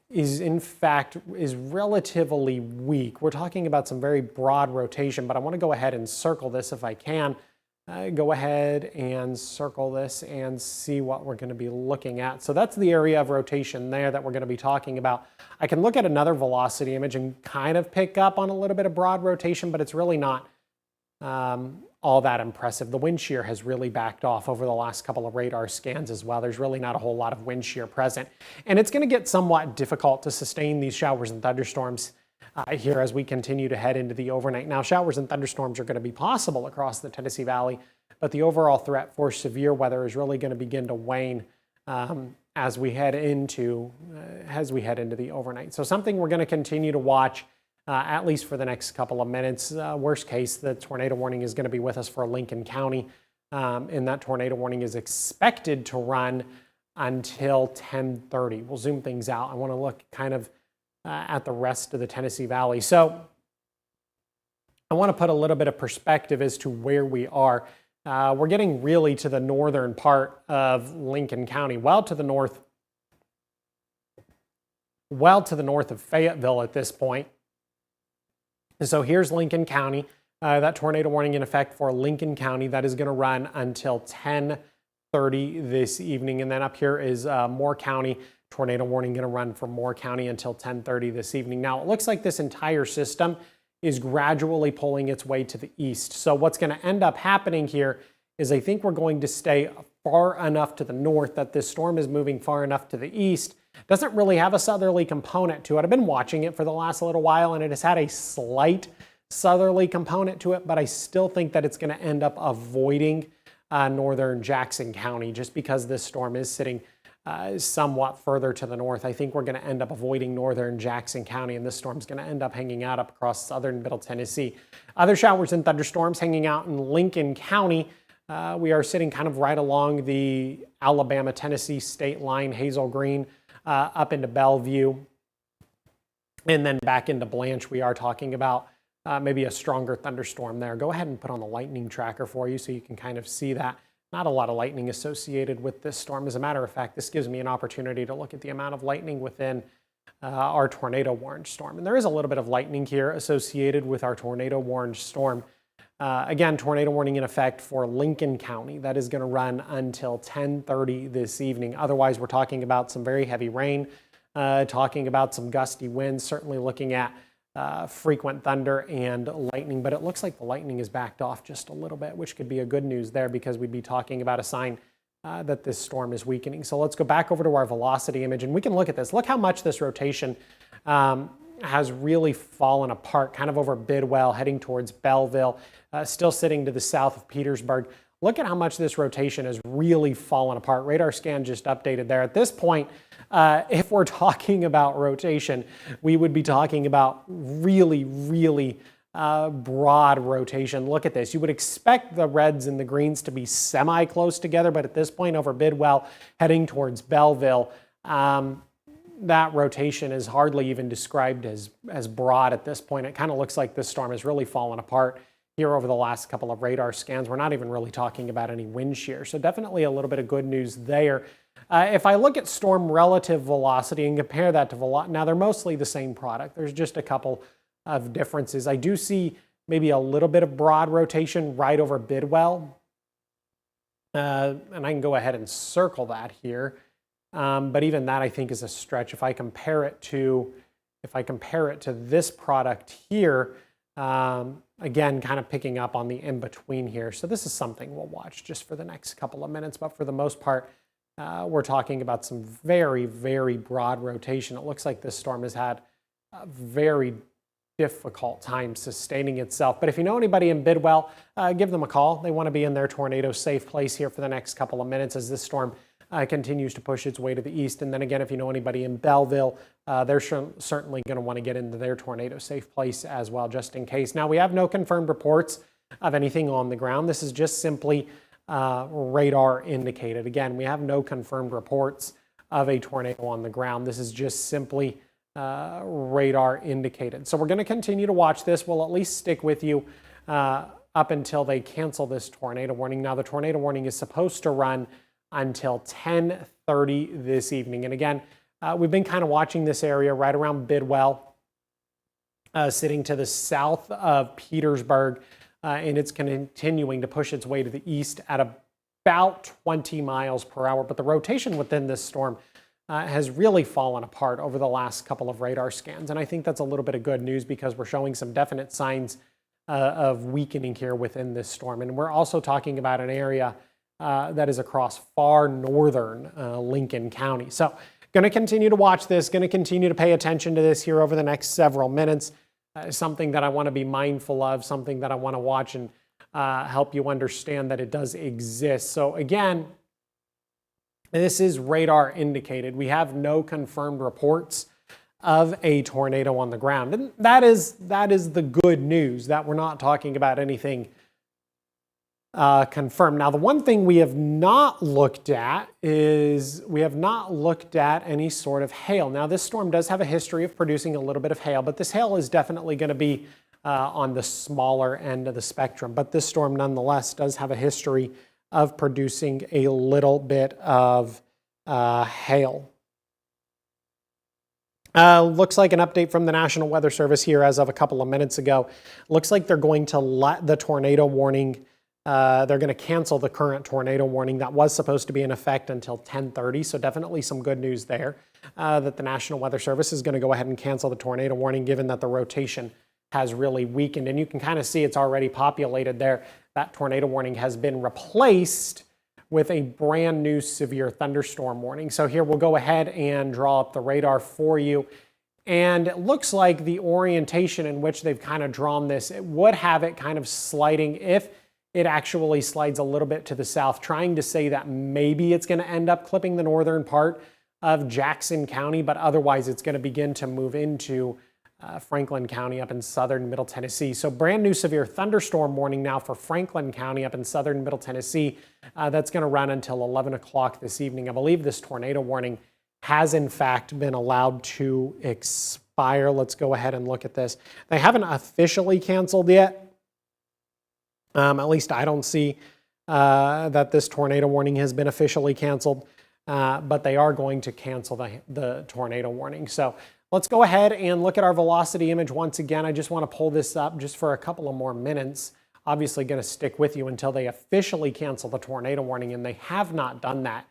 is relatively weak. We're talking about some very broad rotation, but I want to go ahead and circle this if I can. Go ahead and circle this and see what we're going to be looking at. So that's the area of rotation there that we're going to be talking about. I can look at another velocity image and kind of pick up on a little bit of broad rotation, but it's really not all that impressive. The wind shear has really backed off over the last couple of radar scans as well. There's really not a whole lot of wind shear present. And it's going to get somewhat difficult to sustain these showers and thunderstorms here as we continue to head into the overnight. Now, showers and thunderstorms are going to be possible across the Tennessee Valley, but the overall threat for severe weather is really going to begin to wane as we head into the overnight. So something we're going to continue to watch at least for the next couple of minutes. Worst case, the tornado warning is going to be with us for Lincoln County, and that tornado warning is expected to run until 10:30. We'll zoom things out. I want to look kind of at the rest of the Tennessee Valley. So I want to put a little bit of perspective as to where we are. We're getting really to the northern part of Lincoln County, well to the north of Fayetteville at this point. And so here's Lincoln County. That tornado warning in effect for Lincoln County, that is going to run until 10:30 this evening. And then up here is Moore County. Tornado warning going to run for Moore County until 10:30 this evening. Now, it looks like this entire system is gradually pulling its way to the east. So what's going to end up happening here is I think we're going to stay far enough to the north that this storm is moving far enough to the east. Doesn't really have a southerly component to it. I've been watching it for the last little while, and it has had a slight southerly component to it, but I still think that it's going to end up avoiding northern Jackson County just because this storm is sitting somewhat further to the north. I think we're going to end up avoiding northern Jackson County, and this storm's going to end up hanging out up across southern Middle Tennessee. Other showers and thunderstorms hanging out in Lincoln County. We are sitting kind of right along the Alabama-Tennessee state line, Hazel Green, up into Bellevue, and then back into Blanche. We are talking about maybe a stronger thunderstorm there. Go ahead and put on the lightning tracker for you so you can kind of see that. Not a lot of lightning associated with this storm. As a matter of fact, this gives me an opportunity to look at the amount of lightning within our tornado warned storm. And there is a little bit of lightning here associated with our tornado warned storm. Again, tornado warning in effect for Lincoln County. That is going to run until 10:30 this evening. Otherwise, we're talking about some very heavy rain, talking about some gusty winds, certainly looking at frequent thunder and lightning, but it looks like the lightning is backed off just a little bit, which could be a good news there because we'd be talking about a sign that this storm is weakening. So let's go back over to our velocity image and we can look at this. Look how much this rotation has really fallen apart, kind of over Bidwell, heading towards Belleville, still sitting to the south of Petersburg. Look at how much this rotation has really fallen apart. Radar scan just updated there. At this point, if we're talking about rotation, we would be talking about really, really broad rotation. Look at this. You would expect the reds and the greens to be semi-close together, but at this point over Bidwell, heading towards Belleville, that rotation is hardly even described as broad at this point. It kind of looks like this storm has really fallen apart here over the last couple of radar scans. We're not even really talking about any wind shear. So definitely a little bit of good news there. If I look at storm relative velocity and compare that to velocity, now they're mostly the same product. There's just a couple of differences. I do see maybe a little bit of broad rotation right over Bidwell. And I can go ahead and circle that here. But even that I think is a stretch. If I compare it to this product here, again, kind of picking up on the in-between here. So this is something we'll watch just for the next couple of minutes. But for the most part, we're talking about some very, very broad rotation. It looks like this storm has had a very difficult time sustaining itself. But if you know anybody in Bidwell, give them a call. They want to be in their tornado safe place here for the next couple of minutes as this storm continues to push its way to the east. And then again, if you know anybody in Belleville, they're certainly going to want to get into their tornado safe place as well, just in case. Now, we have no confirmed reports of anything on the ground. This is just simply radar indicated. Again, we have no confirmed reports of a tornado on the ground. This is just simply radar indicated. So we're going to continue to watch this. We'll at least stick with you up until they cancel this tornado warning. Now, the tornado warning is supposed to run until 10:30 this evening. And again, we've been kind of watching this area right around Bidwell, sitting to the south of Petersburg, and it's continuing to push its way to the east at about 20 miles per hour. But the rotation within this storm has really fallen apart over the last couple of radar scans. And I think that's a little bit of good news because we're showing some definite signs of weakening here within this storm. And we're also talking about an area that is across far northern Lincoln County. So going to continue to watch this, going to continue to pay attention to this here over the next several minutes. Something that I want to be mindful of, something that I want to watch and help you understand that it does exist. So again, this is radar indicated. We have no confirmed reports of a tornado on the ground. And that is the good news, that we're not talking about anything confirmed. Now, the one thing we have not looked at is we have not looked at any sort of hail. Now, this storm does have a history of producing a little bit of hail, but this hail is definitely going to be on the smaller end of the spectrum. But this storm, nonetheless, does have a history of producing a little bit of hail. Looks like an update from the National Weather Service here as of a couple of minutes ago. Looks like they're going to let the tornado warning, they're going to cancel the current tornado warning that was supposed to be in effect until 10:30. So definitely some good news there that the National Weather Service is going to go ahead and cancel the tornado warning, given that the rotation has really weakened. And you can kind of see it's already populated there. That tornado warning has been replaced with a brand new severe thunderstorm warning. So here we'll go ahead and draw up the radar for you. And it looks like the orientation in which they've kind of drawn this, it would have it kind of sliding if it actually slides a little bit to the south, trying to say that maybe it's going to end up clipping the northern part of Jackson County, but otherwise it's going to begin to move into Franklin County up in southern Middle Tennessee. So brand new severe thunderstorm warning now for Franklin County up in southern Middle Tennessee. That's going to run until 11 o'clock this evening. I believe this tornado warning has in fact been allowed to expire. Let's go ahead and look at this. They haven't officially canceled yet. At least I don't see that this tornado warning has been officially canceled, but they are going to cancel the tornado warning. So let's go ahead and look at our velocity image once again. I just want to pull this up just for a couple of more minutes. Obviously going to stick with you until they officially cancel the tornado warning, and they have not done that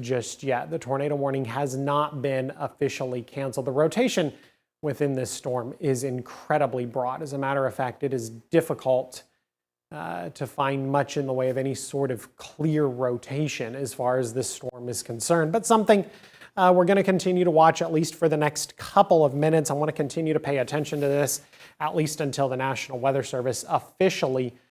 just yet. The tornado warning has not been officially canceled. The rotation within this storm is incredibly broad. As a matter of fact, it is difficult to find much in the way of any sort of clear rotation as far as this storm is concerned, but something we're going to continue to watch at least for the next couple of minutes. I want to continue to pay attention to this at least until the National Weather Service officially